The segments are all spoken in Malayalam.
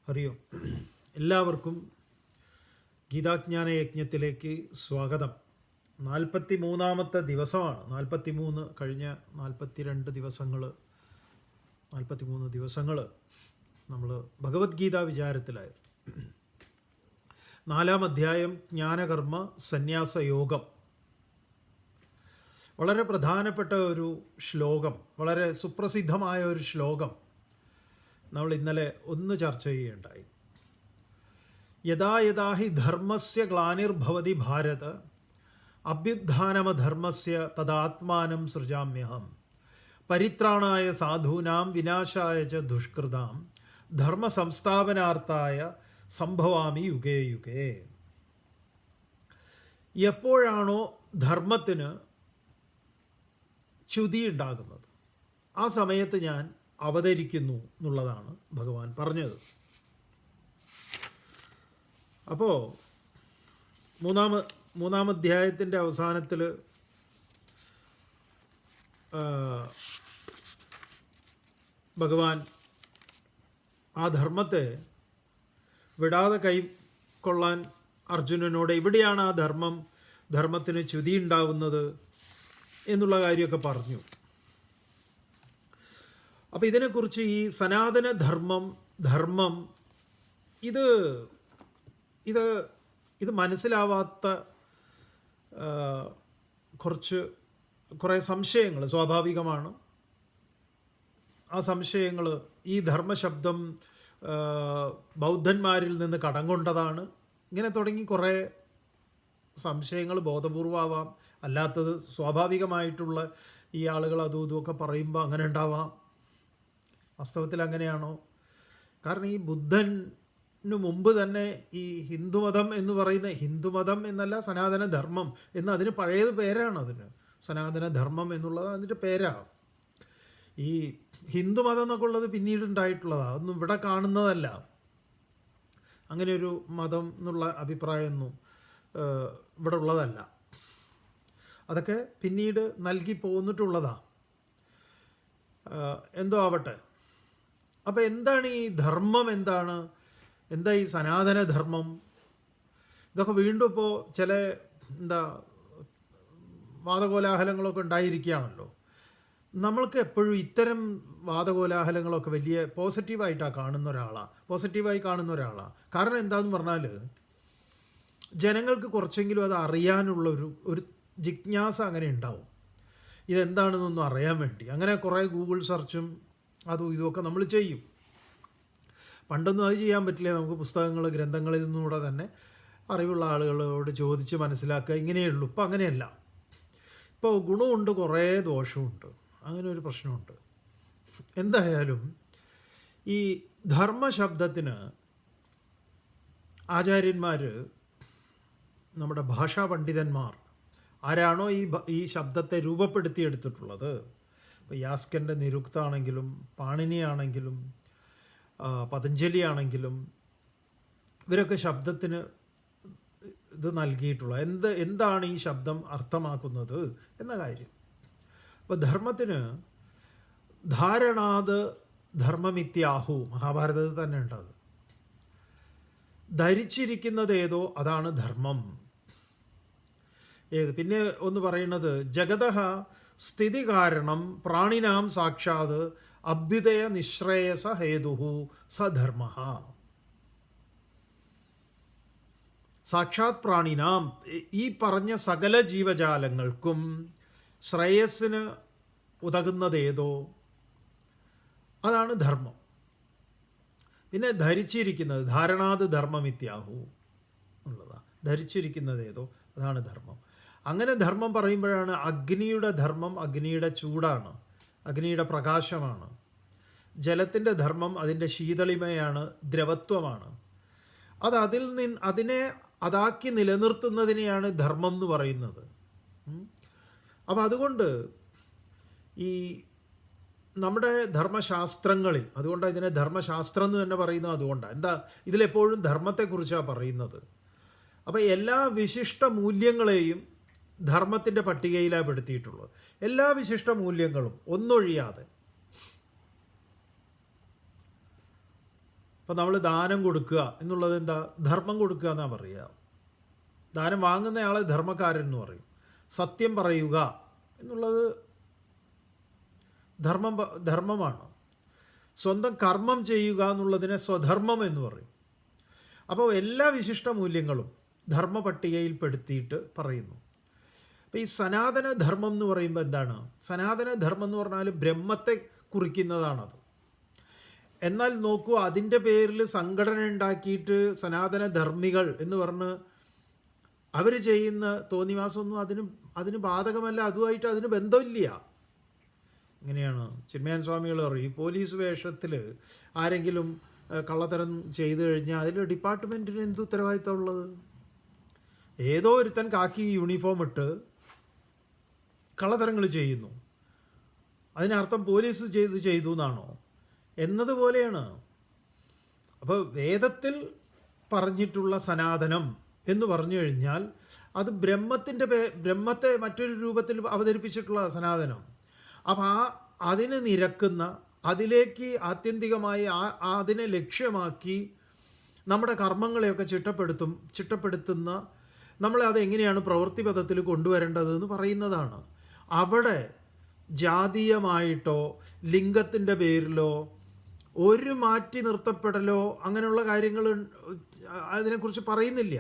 ഹരിയോ എല്ലാവർക്കും ഗീതാജ്ഞാന യജ്ഞത്തിലേക്ക് സ്വാഗതം. 43-ാമത്തെ ദിവസമാണ്. 43 കഴിഞ്ഞ 42 ദിവസങ്ങൾ 43 ദിവസങ്ങൾ നമ്മൾ ഭഗവത്ഗീത വിചാരത്തിലായിരുന്നു. 4-ാം അധ്യായം ജ്ഞാനകർമ്മ സന്യാസ യോഗം. വളരെ പ്രധാനപ്പെട്ട ഒരു ശ്ലോകം, വളരെ സുപ്രസിദ്ധമായ ഒരു ശ്ലോകം നമ്മൾ ഇന്നലെ ഒന്ന് ചർച്ച ചെയ്യുകയുണ്ടായി. യഥാ യഥാ ഹി ധർമ്മസ്യ ഗ്ലാനിർഭവതി ഭാരത അഭ്യുത്ഥാനമധർമ്മസ്യ തദാത്മാനം സൃജാമ്യഹം പരിത്രാണായ സാധൂനാം വിനാശായ ച ദുഷ്കൃതാം ധർമ്മ സംസ്ഥാപനാർത്ഥായ സംഭവാമി യുഗേ യുഗേ. എപ്പോഴാണോ ധർമ്മത്തിന് ച്യുതി ഉണ്ടാകുന്നത് ആ സമയത്ത് ഞാൻ അവതരിക്കുന്നു എന്നുള്ളതാണ് ഭഗവാൻ പറഞ്ഞത്. അപ്പോൾ മൂന്നാം അധ്യായത്തിൻ്റെ അവസാനത്തിൽ ഭഗവാൻ ആ ധർമ്മത്തെ വിടാതെ കൈക്കൊള്ളാൻ അർജുനനോട് എവിടെയാണ് ആ ധർമ്മത്തിന് ച്യുതി ഉണ്ടാവുന്നത് എന്നുള്ള കാര്യമൊക്കെ പറഞ്ഞു. അപ്പോൾ ഇതിനെക്കുറിച്ച് ഈ സനാതന ധർമ്മം ഇത് മനസ്സിലാവാത്ത കുറേ സംശയങ്ങൾ സ്വാഭാവികമാണ്. ആ സംശയങ്ങൾ ഈ ധർമ്മശബ്ദം ബൗദ്ധന്മാരിൽ നിന്ന് കടം കൊണ്ടതാണ്. ഇങ്ങനെ തുടങ്ങി കുറേ സംശയങ്ങൾ ബോധപൂർവമാവാം, അല്ലാത്തത് സ്വാഭാവികമായിട്ടുള്ള ഈ ആളുകൾ അതും ഇതുമൊക്കെ പറയുമ്പോൾ അങ്ങനെ ഉണ്ടാവാം. വാസ്തവത്തിൽ അങ്ങനെയാണോ? കാരണം ഈ ബുദ്ധന് മുമ്പ് തന്നെ ഈ ഹിന്ദുമതം എന്ന് പറയുന്ന, ഹിന്ദുമതം എന്നല്ല സനാതന ധർമ്മം എന്ന് അതിന് പഴയത് പേരാണ്. അതിന് സനാതന ധർമ്മം എന്നുള്ളത് അതിൻ്റെ പേരാണ്. ഈ ഹിന്ദുമതം എന്നൊക്കെ ഉള്ളത് പിന്നീട് ഉണ്ടായിട്ടുള്ളതാണ്. അതൊന്നും ഇവിടെ കാണുന്നതല്ല. അങ്ങനെ ഒരു മതം എന്നുള്ള അഭിപ്രായമൊന്നും ഇവിടെ ഉള്ളതല്ല. അതൊക്കെ പിന്നീട് നൽകി പോന്നിട്ടുള്ളതാണ്. എന്തോ ആവട്ടെ. അപ്പോൾ എന്താണ് ഈ ധർമ്മം? എന്താ ഈ സനാതന ധർമ്മം? ഇതൊക്കെ വീണ്ടും ഇപ്പോൾ ചില വാദകോലാഹലങ്ങളൊക്കെ ഉണ്ടായിരിക്കുകയാണല്ലോ. നമ്മൾക്ക് എപ്പോഴും ഇത്തരം വാദകോലാഹലങ്ങളൊക്കെ വലിയ പോസിറ്റീവായിട്ടാണ് പോസിറ്റീവായി കാണുന്ന ഒരാളാണ്. കാരണം എന്താണെന്ന് പറഞ്ഞാൽ ജനങ്ങൾക്ക് കുറച്ചെങ്കിലും അത് അറിയാനുള്ള ഒരു ജിജ്ഞാസ അങ്ങനെ ഉണ്ടാവും. ഇതെന്താണെന്നൊന്നും അറിയാൻ വേണ്ടി അങ്ങനെ കുറേ ഗൂഗിൾ സെർച്ചും അതും ഇതുമൊക്കെ നമ്മൾ ചെയ്യും. പണ്ടൊന്നും അത് ചെയ്യാൻ പറ്റില്ല. നമുക്ക് പുസ്തകങ്ങൾ ഗ്രന്ഥങ്ങളിൽ നിന്നൂടെ തന്നെ അറിവുള്ള ആളുകളോട് ചോദിച്ച് മനസ്സിലാക്കുക, ഇങ്ങനെയുള്ളൂ. ഇപ്പം അങ്ങനെയല്ല. ഇപ്പോൾ ഗുണമുണ്ട്, കുറേ ദോഷമുണ്ട്. അങ്ങനെ ഒരു പ്രശ്നമുണ്ട്. എന്തായാലും ഈ ധർമ്മശബ്ദത്തിന് ആചാര്യന്മാർ, നമ്മുടെ ഭാഷാ പണ്ഡിതന്മാർ ആരാണോ ഈ ശബ്ദത്തെ രൂപപ്പെടുത്തിയെടുത്തിട്ടുള്ളത്, ഇപ്പോൾ യാസ്കൻ്റെ നിരുക്താണെങ്കിലും പാണിനിയാണെങ്കിലും പതഞ്ജലി ആണെങ്കിലും ഇവരൊക്കെ ശബ്ദത്തിന് ഇത് നൽകിയിട്ടുള്ള എന്താണ് ഈ ശബ്ദം അർത്ഥമാക്കുന്നത് എന്ന കാര്യം. അപ്പോൾ ധർമ്മത്തിന് ധാരണാത് ധർമ്മമിത്യാഹു, മഹാഭാരതത്തിൽ തന്നെ ഉണ്ടത്. ധരിച്ചിരിക്കുന്നത് ഏതോ അതാണ് ധർമ്മം. പിന്നെ ഒന്ന് പറയുന്നത് ജഗതഃ സ്ഥിതി കാരണം പ്രാണിനാം സാക്ഷാത് അഭ്യുദയ നിശ്രേയസ ഹേതുഹു സധർമ്മ. സാക്ഷാത് പ്രാണിനാം, ഈ പറഞ്ഞ സകല ജീവജാലങ്ങൾക്കും ശ്രേയസ്സിന് ഉതകുന്നതേതോ അതാണ് ധർമ്മം. പിന്നെ ധരിച്ചിരിക്കുന്നത് ധാരണാത് ധർമ്മമിത്യാഹു എന്നുള്ളതാണ്. ധരിച്ചിരിക്കുന്നതേതോ അതാണ് ധർമ്മം. അങ്ങനെ ധർമ്മം പറയുമ്പോഴാണ് അഗ്നിയുടെ ധർമ്മം അഗ്നിയുടെ ചൂടാണ്, അഗ്നിയുടെ പ്രകാശമാണ്. ജലത്തിൻ്റെ ധർമ്മം അതിൻ്റെ ശീതളിമയാണ്, ദ്രവത്വമാണ്. അതിനെ അതാക്കി നിലനിർത്തുന്നതിനെയാണ് ധർമ്മം എന്ന് പറയുന്നത്. അപ്പം അതുകൊണ്ട് ഈ നമ്മുടെ ധർമ്മശാസ്ത്രങ്ങളിൽ, അതുകൊണ്ടാണ് ഇതിനെ ധർമ്മശാസ്ത്രം എന്ന് തന്നെ പറയുന്നത്. അതുകൊണ്ടാണ് ഇതിലെപ്പോഴും ധർമ്മത്തെക്കുറിച്ചാണ് പറയുന്നത്. അപ്പം എല്ലാ വിശിഷ്ട മൂല്യങ്ങളെയും ധർമ്മത്തിൻ്റെ പട്ടികയിലാണ് പെടുത്തിയിട്ടുള്ളത്. എല്ലാ വിശിഷ്ട മൂല്യങ്ങളും ഒന്നൊഴിയാതെ. ഇപ്പം നമ്മൾ ദാനം കൊടുക്കുക എന്നുള്ളത് എന്താ? ധർമ്മം കൊടുക്കുക എന്നാണ് പറയുക. ദാനം വാങ്ങുന്നയാളെ ധർമ്മക്കാരൻ എന്ന് പറയും. സത്യം പറയുക എന്നുള്ളത് ധർമ്മമാണ്. സ്വന്തം കർമ്മം ചെയ്യുക എന്നുള്ളതിനെ സ്വധർമ്മം എന്ന് പറയും. അപ്പോൾ എല്ലാ വിശിഷ്ട മൂല്യങ്ങളും ധർമ്മ പട്ടികയിൽപ്പെടുത്തിയിട്ട് പറയുന്നു. അപ്പോൾ ഈ സനാതന ധർമ്മം എന്ന് പറയുമ്പോൾ എന്താണ്? സനാതന ധർമ്മം എന്ന് പറഞ്ഞാൽ ബ്രഹ്മത്തെ കുറിക്കുന്നതാണത്. എന്നാൽ നോക്കൂ, അതിൻ്റെ പേരിൽ സംഘടന ഉണ്ടാക്കിയിട്ട് സനാതന ധർമ്മികൾ എന്ന് പറഞ്ഞ് അവർ ചെയ്യുന്ന തോന്നിവാസമൊന്നും അതിന് ബാധകമല്ല. അതുമായിട്ട് അതിന് ബന്ധമില്ല. ഇങ്ങനെയാണ് ചിന്മയാൻ സ്വാമികൾ പറയും, പോലീസ് വേഷത്തിൽ ആരെങ്കിലും കള്ളത്തരം ചെയ്തു കഴിഞ്ഞാൽ അതിൽ ഡിപ്പാർട്ട്മെൻറ്റിന് എന്ത് ഉത്തരവാദിത്തമുള്ളത്? ഏതോ ഒരുത്തൻ കാക്കി യൂണിഫോം ഇട്ട് കള്ളത്തരങ്ങൾ ചെയ്യുന്നു, അതിനർത്ഥം പോലീസ് ചെയ്തു എന്നാണോ? എന്നതുപോലെയാണ്. അപ്പോൾ വേദത്തിൽ പറഞ്ഞിട്ടുള്ള സനാതനം എന്ന് പറഞ്ഞു കഴിഞ്ഞാൽ അത് ബ്രഹ്മത്തെ മറ്റൊരു രൂപത്തിൽ അവതരിപ്പിച്ചിട്ടുള്ള സനാതനം. അപ്പോൾ അതിന് നിരക്കുന്ന, അതിലേക്ക് ആത്യന്തികമായി അതിനെ ലക്ഷ്യമാക്കി നമ്മുടെ കർമ്മങ്ങളെയൊക്കെ ചിട്ടപ്പെടുത്തുന്ന നമ്മളെ അതെങ്ങനെയാണ് പ്രവൃത്തിപഥത്തിൽ കൊണ്ടുവരേണ്ടതെന്ന് പറയുന്നതാണ്. അവിടെ ജാതീയമായിട്ടോ ലിംഗത്തിൻ്റെ പേരിലോ ഒരു മാറ്റി നിർത്തപ്പെടലോ അങ്ങനെയുള്ള കാര്യങ്ങൾ അതിനെക്കുറിച്ച് പറയുന്നില്ല.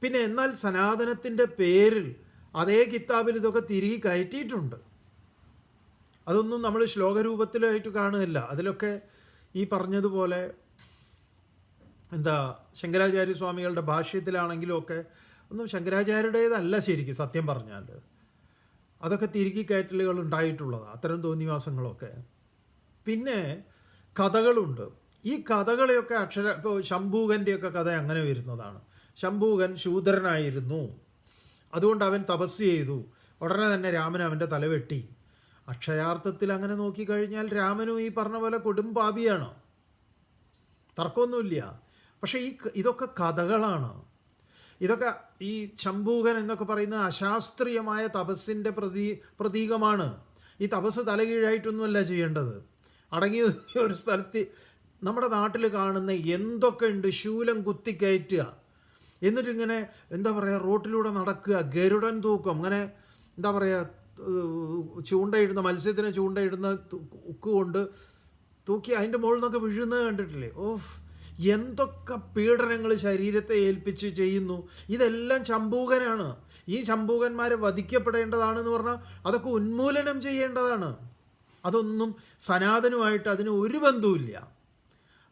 പിന്നെ എന്നാൽ സനാതനത്തിൻ്റെ പേരിൽ അതേ കിതാബിൽ ഇതൊക്കെ തിരികെ കയറ്റിയിട്ടുണ്ട്. അതൊന്നും നമ്മൾ ശ്ലോകരൂപത്തിലായിട്ട് കാണുന്നില്ല. അതിലൊക്കെ ഈ പറഞ്ഞതുപോലെ ശങ്കരാചാര്യ സ്വാമികളുടെ ഭാഷ്യത്തിലാണെങ്കിലും ഒക്കെ ഒന്നും ശങ്കരാചാര്യരുടേതല്ല ശരിക്കും സത്യം പറഞ്ഞാൽ. അതൊക്കെ തിരികെ കയറ്റലുകൾ ഉണ്ടായിട്ടുള്ളതാണ്, അത്തരം തോന്നിവാസങ്ങളൊക്കെ. പിന്നെ കഥകളുണ്ട്. ഈ കഥകളെയൊക്കെ ഇപ്പോൾ ശംഭൂകൻ്റെയൊക്കെ കഥ അങ്ങനെ വരുന്നതാണ്. ശംഭൂകൻ ശൂദ്രനായിരുന്നു, അതുകൊണ്ട് അവൻ തപസ് ചെയ്തു, ഉടനെ തന്നെ രാമൻ അവൻ്റെ തല വെട്ടി. അക്ഷരാർത്ഥത്തിൽ അങ്ങനെ നോക്കിക്കഴിഞ്ഞാൽ രാമനും ഈ പറഞ്ഞ പോലെ കൊടും പാപിയാണ്, തർക്കമൊന്നുമില്ല. പക്ഷേ ഇതൊക്കെ കഥകളാണ്. ഇതൊക്കെ ഈ ശംഭൂകൻ എന്നൊക്കെ പറയുന്ന അശാസ്ത്രീയമായ തപസ്സിൻ്റെ പ്രതീകമാണ്. ഈ തപസ് തലകീഴായിട്ടൊന്നുമല്ല ചെയ്യേണ്ടത്. അടങ്ങിയ ഒരു സ്ഥലത്ത് നമ്മുടെ നാട്ടിൽ കാണുന്ന എന്തൊക്കെ ഉണ്ട്, ശൂലം കുത്തിക്കയറ്റുക, എന്നിട്ടിങ്ങനെ റോട്ടിലൂടെ നടക്കുക, ഗരുഡൻ തൂക്കം, അങ്ങനെ ചൂണ്ടയിടുന്ന മത്സ്യത്തിന് ചൂണ്ടയിടുന്ന ഉക്ക് കൊണ്ട് തൂക്കി അതിൻ്റെ മുകളിൽ നിന്നൊക്കെ വീഴുന്നത് കണ്ടിട്ടില്ലേ? ഓഫ്, എന്തൊക്കെ പീഡനങ്ങൾ ശരീരത്തെ ഏൽപ്പിച്ച് ചെയ്യുന്നു. ഇതെല്ലാം ശംഭൂകനാണ്. ഈ ശംഭൂകന്മാരെ വധിക്കപ്പെടേണ്ടതാണെന്ന് പറഞ്ഞാൽ അതൊക്കെ ഉന്മൂലനം ചെയ്യേണ്ടതാണ്. അതൊന്നും സനാതനമായിട്ട് അതിന് ഒരു ബന്ധവുമില്ല.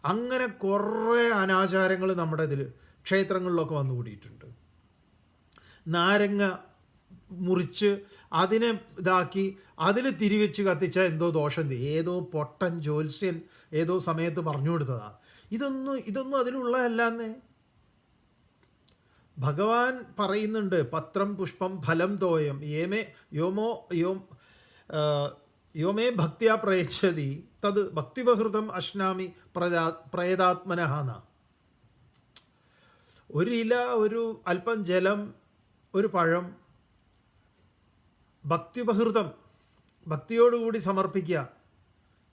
അങ്ങനെ കുറേ അനാചാരങ്ങൾ നമ്മുടെ ഇതിൽ ക്ഷേത്രങ്ങളിലൊക്കെ വന്നുകൂടിയിട്ടുണ്ട്. നാരങ്ങ മുറിച്ച് അതിനെ ഇതാക്കി അതിൽ തിരിവെച്ച് കത്തിച്ച എന്തോ ദോഷം, ഏതോ പൊട്ടൻ ജ്യോത്സ്യൻ ഏതോ സമയത്ത് പറഞ്ഞു കൊടുത്തതാണ്. ഇതൊന്നും അതിലുള്ളതല്ലാന്നേ. ഭഗവാൻ പറയുന്നുണ്ട്, പത്രം പുഷ്പം ഫലം തോയം യോമേ ഭക്തിയാ പ്രയച്ഛതി തത് ഭക്തിബഹൃതം അശ്നാമി പ്രേതാത്മനഹാന. ഒരു ഇല, ഒരു അല്പം ജലം, ഒരു പഴം, ഭക്തിബഹൃതം, ഭക്തിയോടുകൂടി സമർപ്പിക്കുക.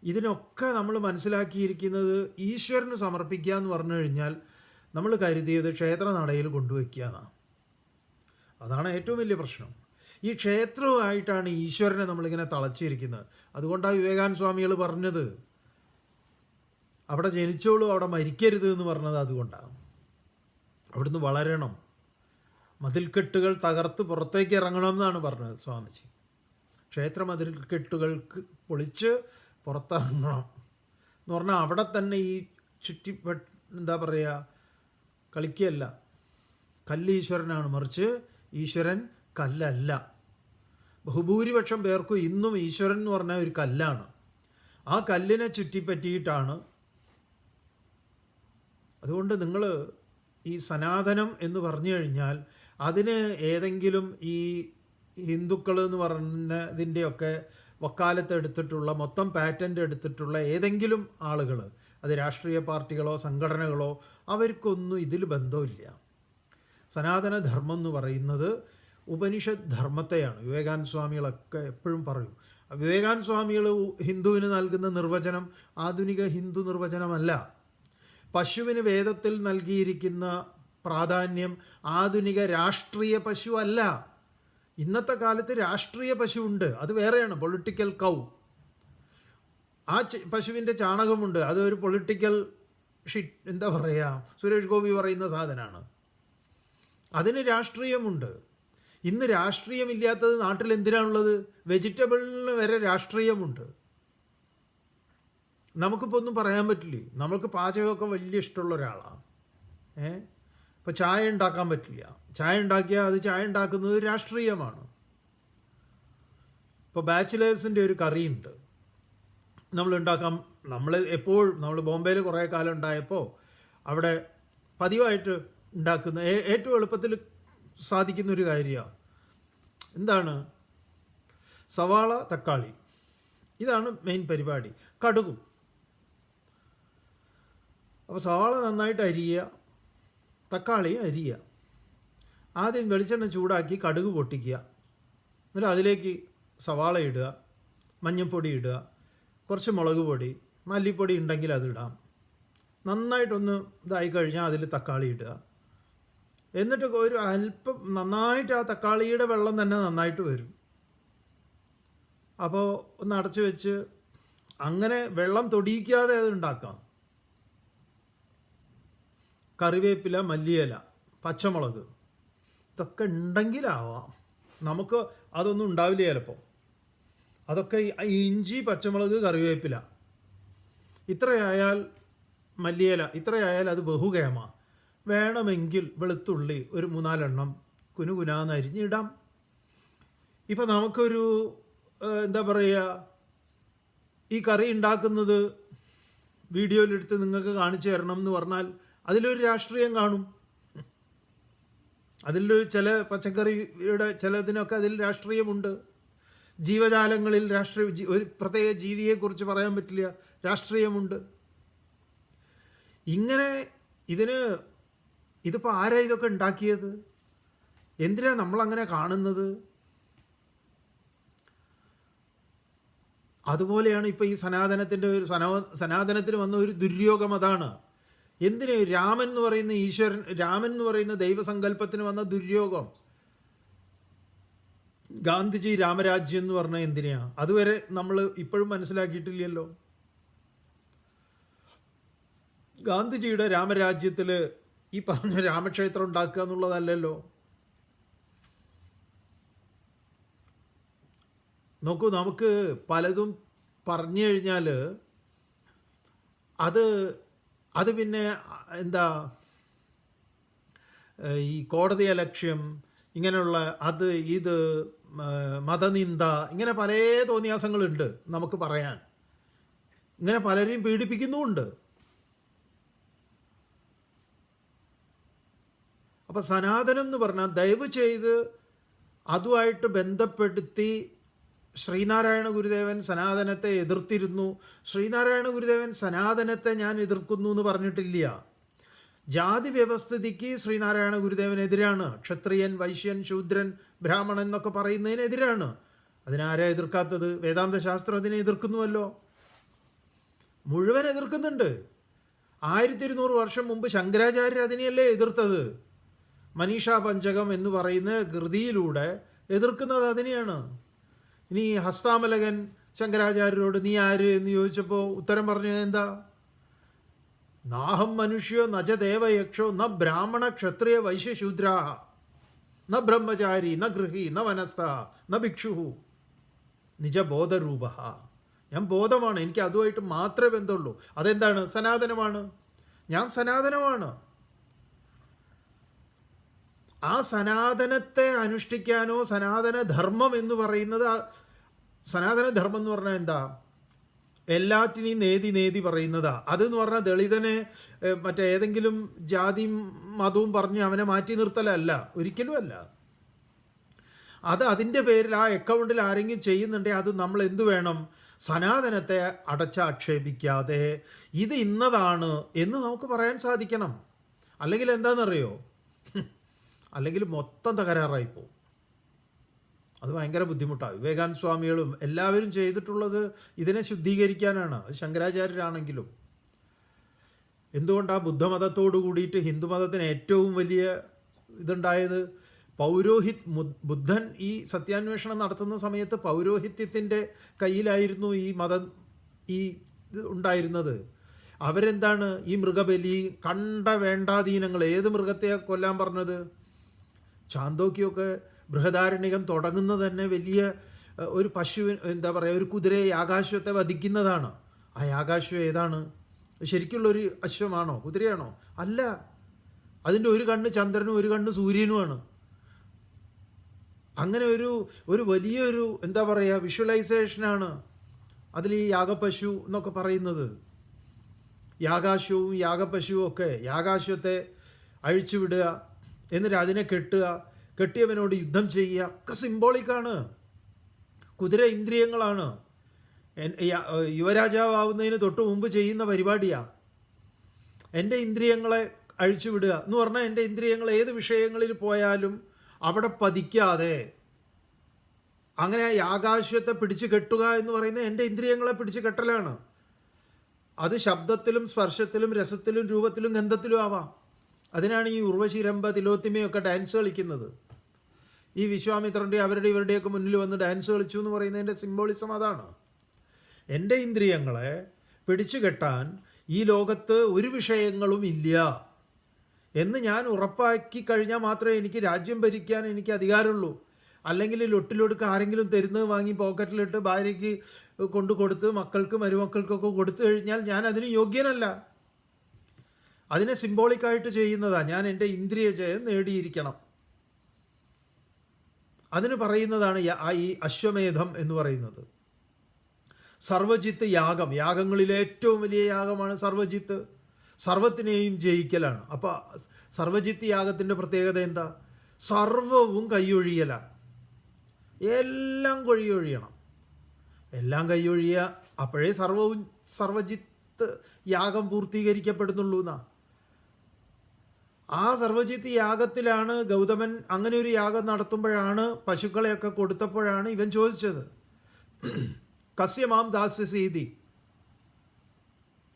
ഇതിനൊക്കെ നമ്മൾ മനസ്സിലാക്കിയിരിക്കുന്നത് ഈശ്വരന് സമർപ്പിക്കുക എന്ന് പറഞ്ഞു കഴിഞ്ഞാൽ നമ്മൾ കരുതിയത് ക്ഷേത്ര നടയിൽ കൊണ്ടുവയ്ക്കുക എന്നാണ്. അതാണ് ഏറ്റവും വലിയ പ്രശ്നം. ഈ ക്ഷേത്രവുമായിട്ടാണ് ഈശ്വരനെ നമ്മളിങ്ങനെ തളച്ചിരിക്കുന്നത്. അതുകൊണ്ടാണ് വിവേകാനന്ദ സ്വാമികൾ പറഞ്ഞത് അവിടെ ജനിച്ചോളൂ, അവിടെ മരിക്കരുത് എന്ന് പറഞ്ഞത്. അതുകൊണ്ടാണ് അവിടുന്ന് വളരണം, മതിൽക്കെട്ടുകൾ തകർത്ത് പുറത്തേക്ക് ഇറങ്ങണം എന്നാണ് പറഞ്ഞത് സ്വാമിജി. ക്ഷേത്ര മതിൽക്കെട്ടുകൾക്ക് പൊളിച്ച് പുറത്തിറങ്ങണം എന്ന് പറഞ്ഞാൽ അവിടെ തന്നെ ഈ കളിക്കുകയല്ല. കല്ല് ഈശ്വരനാണ്, മറിച്ച് ഈശ്വരൻ കല്ലല്ല. ബഹുഭൂരിപക്ഷം പേർക്കും ഇന്നും ഈശ്വരൻ എന്ന് പറഞ്ഞാൽ ഒരു കല്ലാണ്. ആ കല്ലിനെ ചുറ്റിപ്പറ്റിയിട്ടാണ്. അതുകൊണ്ട് നിങ്ങൾ ഈ സനാതനം എന്ന് പറഞ്ഞു കഴിഞ്ഞാൽ അതിന് ഏതെങ്കിലും ഈ ഹിന്ദുക്കൾ എന്ന് പറഞ്ഞതിൻ്റെയൊക്കെ വക്കാലത്ത് എടുത്തിട്ടുള്ള, മൊത്തം പാറ്റൻ്റ് എടുത്തിട്ടുള്ള ഏതെങ്കിലും ആളുകൾ, അത് രാഷ്ട്രീയ പാർട്ടികളോ സംഘടനകളോ, അവർക്കൊന്നും ഇതിൽ ബന്ധമില്ല. സനാതന ധർമ്മം എന്ന് പറയുന്നത് ഉപനിഷത്ത് ധർമ്മത്തെയാണ്. വിവേകാനന്ദ സ്വാമികളൊക്കെ എപ്പോഴും പറയും. വിവേകാനന്ദ സ്വാമികൾ ഹിന്ദുവിന് നൽകുന്ന നിർവചനം ആധുനിക ഹിന്ദു നിർവചനമല്ല. പശുവിന് വേദത്തിൽ നൽകിയിരിക്കുന്ന പ്രാധാന്യം ആധുനിക രാഷ്ട്രീയ പശു അല്ല. ഇന്നത്തെ കാലത്ത് രാഷ്ട്രീയ പശുവുണ്ട്, അത് വേറെയാണ്, പൊളിറ്റിക്കൽ കൗ. ആ പശുവിൻ്റെ ചാണകമുണ്ട്, അത് ഒരു പൊളിറ്റിക്കൽ എന്താ പറയുക, സുരേഷ് ഗോപി പറയുന്ന സാധനമാണ്. അതിന് രാഷ്ട്രീയമുണ്ട്. ഇന്ന് രാഷ്ട്രീയമില്ലാത്തത് നാട്ടിൽ എന്തിനാണുള്ളത്? വെജിറ്റബിളിന് വരെ രാഷ്ട്രീയമുണ്ട്. നമുക്കിപ്പോൾ ഒന്നും പറയാൻ പറ്റില്ല. നമുക്ക് പാചകമൊക്കെ വലിയ ഇഷ്ടമുള്ള ഒരാളാണ്. ഇപ്പോൾ ചായ ഉണ്ടാക്കാൻ പറ്റില്ല. ചായ ഉണ്ടാക്കിയാൽ അത് ചായ ഉണ്ടാക്കുന്നത് രാഷ്ട്രീയമാണ്. ഇപ്പോൾ ബാച്ചിലേഴ്സിൻ്റെ ഒരു കറിയുണ്ട് നമ്മൾ എപ്പോഴും നമ്മൾ ബോംബെയിൽ കുറേ കാലം ഉണ്ടായപ്പോൾ അവിടെ പതിവായിട്ട് ഉണ്ടാക്കുന്ന ഏറ്റവും എളുപ്പത്തിൽ സാധിക്കുന്നൊരു കാര്യമാണ്. എന്താണ്? സവാള, തക്കാളി, ഇതാണ് മെയിൻ പരിപാടി. കടുകും. അപ്പോൾ സവാള നന്നായിട്ട് അരിയുക, തക്കാളി അരിയുക. ആദ്യം വെളിച്ചെണ്ണ ചൂടാക്കി കടുക് പൊട്ടിക്കുക, എന്നിട്ട് അതിലേക്ക് സവാള ഇടുക, മഞ്ഞൾപ്പൊടി ഇടുക, കുറച്ച് മുളക് പൊടി, മല്ലിപ്പൊടി ഉണ്ടെങ്കിൽ അതിടാം. നന്നായിട്ടൊന്ന് ഇതായി കഴിഞ്ഞാൽ അതിൽ തക്കാളി ഇടുക. എന്നിട്ട് ഒരു അല്പം നന്നായിട്ട് ആ തക്കാളിയുടെ വെള്ളം തന്നെ നന്നായിട്ട് വരും. അപ്പോൾ ഒന്ന് അടച്ചു വെച്ച് അങ്ങനെ വെള്ളം തൊടിയിക്കാതെ അത് ഉണ്ടാക്കാം. കറിവേപ്പില, മല്ലിയില, പച്ചമുളക്, ഇതൊക്കെ ഉണ്ടെങ്കിലാവാം. നമുക്ക് അതൊന്നും ഉണ്ടാവില്ല ചിലപ്പോൾ. അതൊക്കെ ഇഞ്ചി, പച്ചമുളക്, കറിവേപ്പില ഇത്രയായാൽ, മല്ലിയില ഇത്രയായാൽ അത് ബഹുകേമ. വേണമെങ്കിൽ വെളുത്തുള്ളി ഒരു 3-4 എണ്ണം കുനുകുനാന്ന് അരിഞ്ഞിടാം. ഇപ്പം നമുക്കൊരു എന്താ പറയുക, ഈ കറി ഉണ്ടാക്കുന്നത് വീഡിയോയിലെടുത്ത് നിങ്ങൾക്ക് കാണിച്ചു തരണം എന്ന് പറഞ്ഞാൽ അതിലൊരു രാഷ്ട്രീയം കാണും. അതിലൊരു ചില പച്ചക്കറിയുടെ ചിലതിനൊക്കെ അതിൽ രാഷ്ട്രീയമുണ്ട്. ജീവജാലങ്ങളിൽ ഒരു പ്രത്യേക ജീവിയെക്കുറിച്ച് പറയാൻ പറ്റില്ല, രാഷ്ട്രീയമുണ്ട്. ഇങ്ങനെ ഇതിപ്പോൾ ആരാ ഇതൊക്കെ ഉണ്ടാക്കിയത്? എന്തിനാ നമ്മളങ്ങനെ കാണുന്നത്? അതുപോലെയാണ് ഇപ്പോൾ ഈ സനാതനത്തിന് വന്ന ഒരു ദുര്യോഗം. അതാണ് എന്തിന് രാമൻ എന്ന് പറയുന്ന ഈശ്വരൻ, രാമൻ എന്ന് പറയുന്ന ദൈവസങ്കല്പത്തിന് വന്ന ദുര്യോഗം. ഗാന്ധിജി രാമരാജ്യം എന്ന് പറഞ്ഞാൽ എന്തിനാ? അതുവരെ നമ്മൾ ഇപ്പോഴും മനസ്സിലാക്കിയിട്ടില്ലല്ലോ. ഗാന്ധിജിയുടെ രാമരാജ്യത്തിൽ ഈ പറഞ്ഞ രാമക്ഷേത്രം ഉണ്ടാക്കുക എന്നുള്ളതല്ലല്ലോ. നോക്കൂ, നമുക്ക് പലതും പറഞ്ഞു കഴിഞ്ഞാൽ അത് പിന്നെ എന്താ, ഈ കോടതി അലക്ഷ്യം, ഇങ്ങനെയുള്ള ഇത് മതനിന്ദ, ഇങ്ങനെ പല തോന്നിയാസങ്ങളുണ്ട് നമുക്ക് പറയാൻ. ഇങ്ങനെ പലരെയും പീഡിപ്പിക്കുന്നുമുണ്ട്. അപ്പം സനാതനം എന്ന് പറഞ്ഞാൽ ദയവ് ചെയ്ത് അതുമായിട്ട് ബന്ധപ്പെടുത്തി ശ്രീനാരായണ ഗുരുദേവൻ സനാതനത്തെ എതിർത്തിരുന്നു, ശ്രീനാരായണ ഗുരുദേവൻ സനാതനത്തെ ഞാൻ എതിർക്കുന്നു എന്ന് പറഞ്ഞിട്ടില്ല. ജാതി വ്യവസ്ഥിതിക്ക് ശ്രീനാരായണ ഗുരുദേവനെതിരാണ്. ക്ഷത്രിയൻ, വൈശ്യൻ, ശൂദ്രൻ, ബ്രാഹ്മണൻ എന്നൊക്കെ പറയുന്നതിനെതിരാണ്. അതിനാരാ എതിർക്കാത്തത്? വേദാന്ത ശാസ്ത്രം അതിനെ എതിർക്കുന്നുവല്ലോ, മുഴുവൻ എതിർക്കുന്നുണ്ട്. 1200 വർഷം മുമ്പ് ശങ്കരാചാര്യർ അതിനെയല്ലേ എതിർത്തത്? മനീഷാ പഞ്ചകം എന്ന് പറയുന്ന കൃതിയിലൂടെ എതിർക്കുന്നത് അതിനെയാണ്. ഇനി ഹസ്താമലകൻ ശങ്കരാചാര്യരോട് നീ ആര് എന്ന് ചോദിച്ചപ്പോൾ ഉത്തരം പറഞ്ഞത് എന്താ? നാഹം മനുഷ്യോ നജ ദേവയക്ഷോ ന ബ്രാഹ്മണ ക്ഷത്രിയ വൈശ്യശൂദ്രാഹ ന ബ്രഹ്മചാരി ന ഗൃഹി ന വനസ്ഥ ന ഭിക്ഷു നിജബോധരൂപ. ഞാൻ ബോധമാണ്, എനിക്ക് അതുമായിട്ട് മാത്രമേ ബന്ധമുള്ളൂ. അതെന്താണ്? സനാതനമാണ്. ഞാൻ സനാതനമാണ്. ആ സനാതനത്തെ അനുഷ്ഠിക്കാനോ, സനാതനധർമ്മം എന്ന് പറയുന്നത്, സനാതനധർമ്മം എന്ന് പറഞ്ഞാൽ എന്താ? എല്ലാറ്റിനെയും നേതി പറയുന്നതാ. അതെന്ന് പറഞ്ഞാൽ ദളിതനെ മറ്റേതെങ്കിലും ജാതിയും മതവും പറഞ്ഞ് അവനെ മാറ്റി നിർത്തലല്ല, ഒരിക്കലും അല്ല. അതിൻ്റെ പേരിൽ ആ അക്കൗണ്ടിൽ ആരെങ്കിലും ചെയ്യുന്നുണ്ടെങ്കിൽ അത് നമ്മൾ എന്തു വേണം? സനാതനത്തെ അടച്ചാക്ഷേപിക്കാതെ ഇത് ഇന്നതാണ് എന്ന് നമുക്ക് പറയാൻ സാധിക്കണം. അല്ലെങ്കിൽ എന്താണെന്നറിയോ? അല്ലെങ്കിൽ മൊത്തം തകരാറായിപ്പോവും. അത് ഭയങ്കര ബുദ്ധിമുട്ടാണ്. വിവേകാനന്ദ സ്വാമികളും എല്ലാവരും ചെയ്തിട്ടുള്ളത് ഇതിനെ ശുദ്ധീകരിക്കാനാണ്. ശങ്കരാചാര്യരാണെങ്കിലും എന്തുകൊണ്ടാണ് ബുദ്ധമതത്തോട് കൂടിയിട്ട് ഹിന്ദുമതത്തിന് ഏറ്റവും വലിയ ഇതുണ്ടായത്? ബുദ്ധൻ ഈ സത്യാന്വേഷണം നടത്തുന്ന സമയത്ത് പൗരോഹിത്യത്തിൻ്റെ കയ്യിലായിരുന്നു ഈ മതം ഈ ഉണ്ടായിരുന്നത്. അവരെന്താണ് ഈ മൃഗബലി, കണ്ട വേണ്ടാധീനങ്ങൾ, ഏത് മൃഗത്തെ കൊല്ലാൻ പറഞ്ഞത്? ചാന്തോക്യമൊക്കെ ബൃഹദാരണ്യകം തുടങ്ങുന്നത് തന്നെ വലിയ ഒരു എന്താ പറയുക, ഒരു കുതിരയെ യാഗാശ്വത്തെ വധിക്കുന്നതാണ്. ആ യാഗാശ്വം ഏതാണ്? ശരിക്കുള്ളൊരു അശ്വമാണോ, കുതിരയാണോ? അല്ല, അതിൻ്റെ ഒരു കണ്ണ് ചന്ദ്രനും ഒരു കണ്ണ് സൂര്യനുമാണ്. അങ്ങനെ ഒരു വലിയൊരു എന്താ പറയുക വിഷ്വലൈസേഷനാണ് അതിൽ ഈ യാഗപശു എന്നൊക്കെ പറയുന്നത്. യാഗാശ്വവും യാഗപശുവും ഒക്കെ, യാഗാശ്വത്തെ അഴിച്ചുവിടുക, എന്നിട്ട് അതിനെ കെട്ടുക, കെട്ടിയവനോട് യുദ്ധം ചെയ്യുക, ഒക്കെ സിംബോളിക്കാണ്. കുതിര ഇന്ദ്രിയങ്ങളാണ്. യുവരാജാവുന്നതിന് തൊട്ട് മുമ്പ് ചെയ്യുന്ന പരിപാടിയാണ്. എൻ്റെ ഇന്ദ്രിയങ്ങളെ അഴിച്ചുവിടുക എന്ന് പറഞ്ഞാൽ എൻ്റെ ഇന്ദ്രിയങ്ങൾ ഏത് വിഷയങ്ങളിൽ പോയാലും അവിടെ പതിക്കാതെ, അങ്ങനെ യാഗാശ്വത്തെ പിടിച്ചു കെട്ടുക എന്ന് പറയുന്നത് എൻ്റെ ഇന്ദ്രിയങ്ങളെ പിടിച്ചു കെട്ടലാണ്. അത് ശബ്ദത്തിലും സ്പർശത്തിലും രസത്തിലും രൂപത്തിലും ഗന്ധത്തിലും ആവാം. അതിനാണ് ഈ ഉർവശി, രംഭ, തിലോത്തമയൊക്കെ ഡാൻസ് കളിക്കുന്നത്. ഈ വിശ്വാമിത്രൻ്റെ അവരുടെ ഇവരുടെയൊക്കെ മുന്നിൽ വന്ന് ഡാൻസ് കളിച്ചു എന്ന് പറയുന്നതിൻ്റെ സിംബോളിസം അതാണ്. എൻ്റെ ഇന്ദ്രിയങ്ങളെ പിടിച്ചു കെട്ടാൻ ഈ ലോകത്ത് ഒരു വിഷയങ്ങളും ഇല്ല എന്ന് ഞാൻ ഉറപ്പാക്കി കഴിഞ്ഞാൽ മാത്രമേ എനിക്ക് രാജ്യം ഭരിക്കാൻ എനിക്ക് അധികാരമുള്ളൂ. അല്ലെങ്കിൽ ലൊട്ടിലൊടുക്ക് ആരെങ്കിലും തരുന്നത് വാങ്ങി പോക്കറ്റിലിട്ട് ഭാര്യയ്ക്ക് കൊടുത്ത് മക്കൾക്ക് മരുമക്കൾക്കൊക്കെ കൊടുത്തു കഴിഞ്ഞാൽ ഞാൻ അതിന് യോഗ്യനല്ല. അതിനെ സിംബോളിക്കായിട്ട് ചെയ്യുന്നതാണ്. ഞാൻ എൻ്റെ ഇന്ദ്രിയ ജയം നേടിയിരിക്കണം. അതിന് പറയുന്നതാണ് ഈ അശ്വമേധം എന്ന് പറയുന്നത്. സർവജിത്ത് യാഗം, യാഗങ്ങളിലെ ഏറ്റവും വലിയ യാഗമാണ് സർവജിത്ത്. സർവത്തിനെയും ജയിക്കലാണ്. അപ്പോൾ സർവജിത്ത് യാഗത്തിൻ്റെ പ്രത്യേകത എന്താ? സർവവും കൈയൊഴിയലാണ്. എല്ലാം കൈയൊഴിയണം, എല്ലാം കൈയൊഴിയുക. അപ്പോഴേ സർവജിത്ത് യാഗം പൂർത്തീകരിക്കപ്പെടുന്നുള്ളൂ എന്നാ. ആ സർവജിത്ത് യാഗത്തിലാണ് ഗൗതമൻ അങ്ങനെ ഒരു യാഗം നടത്തുമ്പോഴാണ്, പശുക്കളെയൊക്കെ കൊടുത്തപ്പോഴാണ് ഇവൻ ചോദിച്ചത്, കസ്യമാം ദാസ്യസീതി,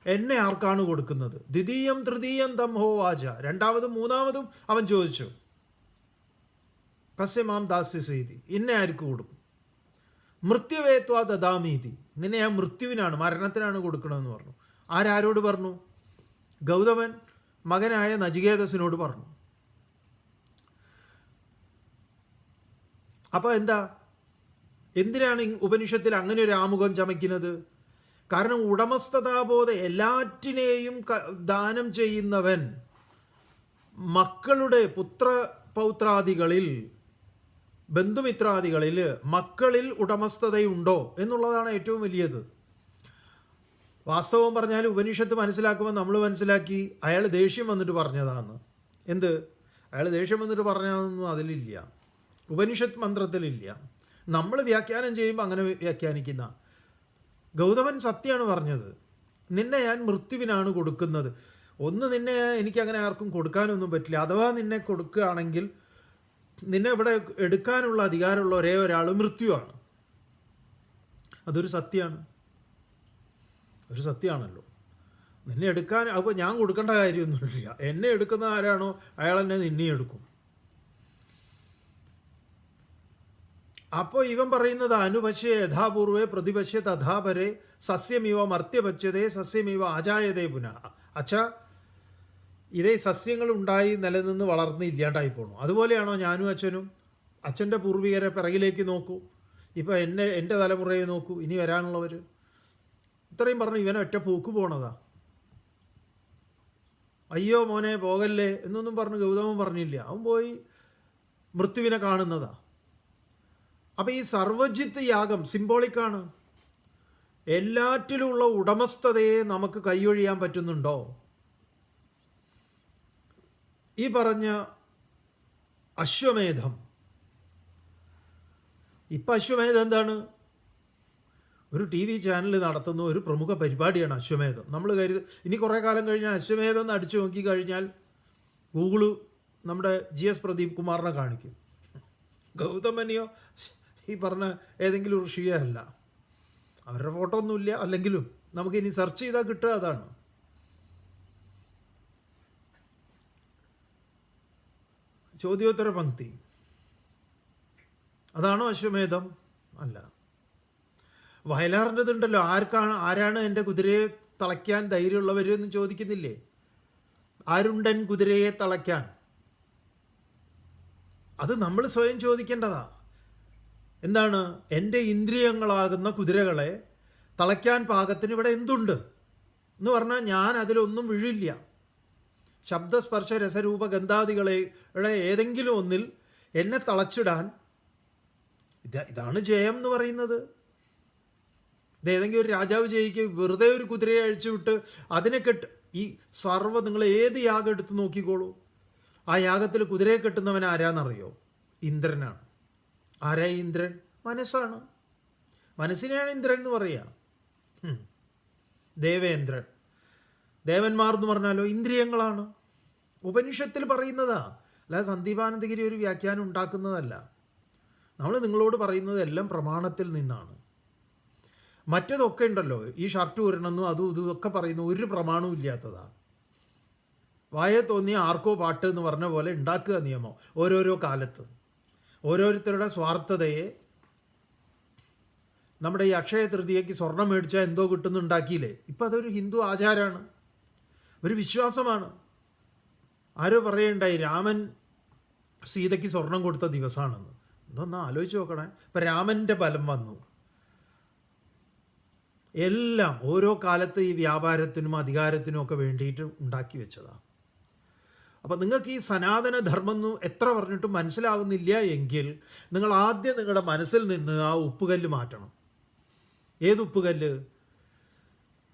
എന്നെ ആർക്കാണ് കൊടുക്കുന്നത്? ദ്വിതീയം തൃതീയം തം ഹോവാച, രണ്ടാമതും മൂന്നാമതും അവൻ ചോദിച്ചു, കസ്യമാം ദാസ്യസീതി, എന്നെ ആർക്ക് കൊടുക്കും? മൃത്യുവേത്വാ ദദാമീതി, നിന്നെ ഞാൻ മൃത്യുവിനാണ്, മരണത്തിനാണ് കൊടുക്കണമെന്ന് പറഞ്ഞു. ആരോട് പറഞ്ഞു? ഗൗതമൻ മകനായ നചികേതസിനോട് പറഞ്ഞു. അപ്പോൾ എന്തിനാണ് ഉപനിഷത്തിൽ അങ്ങനെ ഒരു ആമുഖം ചമയ്ക്കുന്നത്? കാരണം ഉടമസ്ഥതാബോധം, എല്ലാറ്റിനെയും ദാനം ചെയ്യുന്നവൻ മക്കളുടെ പൗത്രാദികളിൽ, ബന്ധുമിത്രാദികളിൽ, മക്കളിൽ ഉടമസ്ഥതയുണ്ടോ എന്നുള്ളതാണ് ഏറ്റവും വലിയത്. വാസ്തവം പറഞ്ഞാൽ ഉപനിഷത്ത് മനസ്സിലാക്കുമ്പോൾ നമ്മൾ മനസ്സിലാക്കി അയാൾ ദേഷ്യം വന്നിട്ട് പറഞ്ഞതാന്ന്. അയാൾ ദേഷ്യം വന്നിട്ട് പറഞ്ഞതൊന്നും അതിലില്ല, ഉപനിഷത്ത് മന്ത്രത്തിലില്ല. നമ്മൾ വ്യാഖ്യാനം ചെയ്യുമ്പോൾ അങ്ങനെ വ്യാഖ്യാനിക്കുന്ന. ഗൗതമൻ സത്യമാണ് പറഞ്ഞത്, നിന്നെ ഞാൻ മൃത്യുവിനാണ് കൊടുക്കുന്നത്. നിന്നെ എനിക്കങ്ങനെ ആർക്കും കൊടുക്കാനൊന്നും പറ്റില്ല. അഥവാ നിന്നെ കൊടുക്കുകയാണെങ്കിൽ നിന്നെ ഇവിടെ എടുക്കാനുള്ള അധികാരമുള്ള ഒരേ ഒരാൾ മൃത്യുവാണ്. അതൊരു സത്യമാണ്, ഒരു സത്യമാണല്ലോ. നിന്നെ എടുക്കാൻ, അപ്പോൾ ഞാൻ കൊടുക്കേണ്ട കാര്യമൊന്നുമില്ല. എന്നെ എടുക്കുന്ന ആരാണോ അയാൾ എന്നെ നിന്നെ എടുക്കും. അപ്പോൾ ഇവൻ പറയുന്നത് അനുപശ്യ യഥാപൂർവേ പ്രതിപശ്യ തഥാപരെ സസ്യമിവ മർത്യപച്യതേ സസ്യമിവ ആജായതേ പുനഃ. ഇതേ സസ്യങ്ങൾ ഉണ്ടായി നിലനിന്ന് വളർന്ന് ഇല്ലാണ്ടായി പോകണു. അതുപോലെയാണോ ഞാനും അച്ഛനും? അച്ഛൻ്റെ പൂർവികരെ പിറകിലേക്ക് നോക്കൂ, ഇപ്പോൾ എൻ്റെ തലമുറയെ നോക്കൂ, ഇനി വരാനുള്ളവർ. ഇത്രയും പറഞ്ഞു ഇവനെ ഒറ്റ പോക്ക് പോണതാ. അയ്യോ മോനെ പോകല്ലേ എന്നൊന്നും പറഞ്ഞ് ഗൗതമൻ പറഞ്ഞില്ല. അവൻ പോയി മൃത്യുവിനെ കാണുന്നതാ. അപ്പം ഈ സർവജിത്ത് യാഗം സിംബോളിക്കാണ്. എല്ലാറ്റിലുമുള്ള ഉടമസ്ഥതയെ നമുക്ക് കൈയൊഴിയാൻ പറ്റുന്നുണ്ടോ? ഈ പറഞ്ഞ അശ്വമേധം, ഇപ്പം അശ്വമേധം എന്താണ്? ഒരു TV ചാനൽ നടത്തുന്ന ഒരു പ്രമുഖ പരിപാടിയാണ് അശ്വമേധം. നമ്മൾ ഇനി കുറേ കാലം കഴിഞ്ഞാൽ അശ്വമേധം എന്ന് അടിച്ചു നോക്കി കഴിഞ്ഞാൽ ഗൂഗിള് നമ്മുടെ GS പ്രദീപ് കുമാറിനെ കാണിക്കും. ഗൗതമനെയോ ഈ പറഞ്ഞ ഏതെങ്കിലും ഋഷിയോ അല്ല. അവരുടെ ഫോട്ടോ ഒന്നുമില്ല. അല്ലെങ്കിലും നമുക്കിനി സെർച്ച് ചെയ്താൽ കിട്ടുക അതാണ്. ചോദ്യോത്തര പങ്ക്തി. അതാണോ അശ്വമേധം? അല്ല. വയലാറിൻ്റെതുണ്ടല്ലോ, ആരാണ് എൻ്റെ കുതിരയെ തളയ്ക്കാൻ ധൈര്യമുള്ളവരെന്ന് ചോദിക്കുന്നില്ലേ? ആരുണ്ടൻ കുതിരയെ തളയ്ക്കാൻ? അത് നമ്മൾ സ്വയം ചോദിക്കേണ്ടതാ. എന്താണ്? എൻ്റെ ഇന്ദ്രിയങ്ങളാകുന്ന കുതിരകളെ തളയ്ക്കാൻ പാകത്തിന് ഇവിടെ എന്തുണ്ട് എന്ന് പറഞ്ഞാൽ ഞാൻ അതിലൊന്നും വീഴില്ല. ശബ്ദസ്പർശ രസരൂപ ഗന്ധാദികളെ ഏതെങ്കിലും ഒന്നിൽ എന്നെ തളച്ചിടാൻ ഇതാണ് ജയം എന്ന് പറയുന്നത്. ഇതേതെങ്കിലും ഒരു രാജാവ് ജയിക്ക് വെറുതെ ഒരു കുതിരയെ അഴിച്ചുവിട്ട് അതിനെ കെട്ട് ഈ നിങ്ങൾ ഏത് യാഗം എടുത്ത് നോക്കിക്കോളൂ, ആ യാഗത്തിൽ കുതിരയെ കെട്ടുന്നവൻ ആരാന്നറിയോ? ഇന്ദ്രനാണ്. ആരാ ഇന്ദ്രൻ? മനസ്സാണ്. മനസ്സിനെയാണ് ഇന്ദ്രൻ എന്ന് പറയുക. ദേവേന്ദ്രൻ, ദേവന്മാർ എന്ന് പറഞ്ഞാലോ ഇന്ദ്രിയങ്ങളാണ്. ഉപനിഷത്തിൽ പറയുന്നതാ, അല്ലാതെ സന്ദീപാനന്ദഗിരി ഒരു വ്യാഖ്യാനം ഉണ്ടാക്കുന്നതല്ല. നമ്മൾ നിങ്ങളോട് പറയുന്നത് എല്ലാം പ്രമാണത്തിൽ നിന്നാണ്. മറ്റതൊക്കെ ഉണ്ടല്ലോ, ഈ ഷർട്ട് ഊരണമെന്നും അതും ഇതൊക്കെ പറയുന്ന ഒരു പ്രമാണവും ഇല്ലാത്തതാ. വായെ തോന്നിയ ആർക്കോ പാട്ട് എന്ന് പറഞ്ഞ പോലെ ഉണ്ടാക്കുക നിയമം. ഓരോരോ കാലത്ത് ഓരോരുത്തരുടെ സ്വാർത്ഥതയെ, നമ്മുടെ ഈ അക്ഷയ തൃതീയയ്ക്ക് സ്വർണം മേടിച്ചാൽ എന്തോ കിട്ടുന്നുണ്ടാക്കിയില്ലേ, ഇപ്പം അതൊരു ഹിന്ദു ആചാരമാണ്, ഒരു വിശ്വാസമാണ്. ആരോ പറയുണ്ടായി രാമൻ സീതയ്ക്ക് സ്വർണം കൊടുത്ത ദിവസമാണെന്ന്. എന്തൊന്ന് ആലോചിച്ച് നോക്കണേ. ഇപ്പം രാമൻ്റെ ബലം വന്നു. എല്ലാം ഓരോ കാലത്ത് ഈ വ്യാപാരത്തിനും അധികാരത്തിനും ഒക്കെ വേണ്ടിയിട്ട് ഉണ്ടാക്കി വെച്ചതാണ്. അപ്പം നിങ്ങൾക്ക് ഈ സനാതന ധർമ്മം എത്ര പറഞ്ഞിട്ടും മനസ്സിലാവുന്നില്ല എങ്കിൽ നിങ്ങൾ ആദ്യം നിങ്ങളുടെ മനസ്സിൽ നിന്ന് ആ ഉപ്പുകല്ല് മാറ്റണം. ഏത് ഉപ്പുകല്ല്?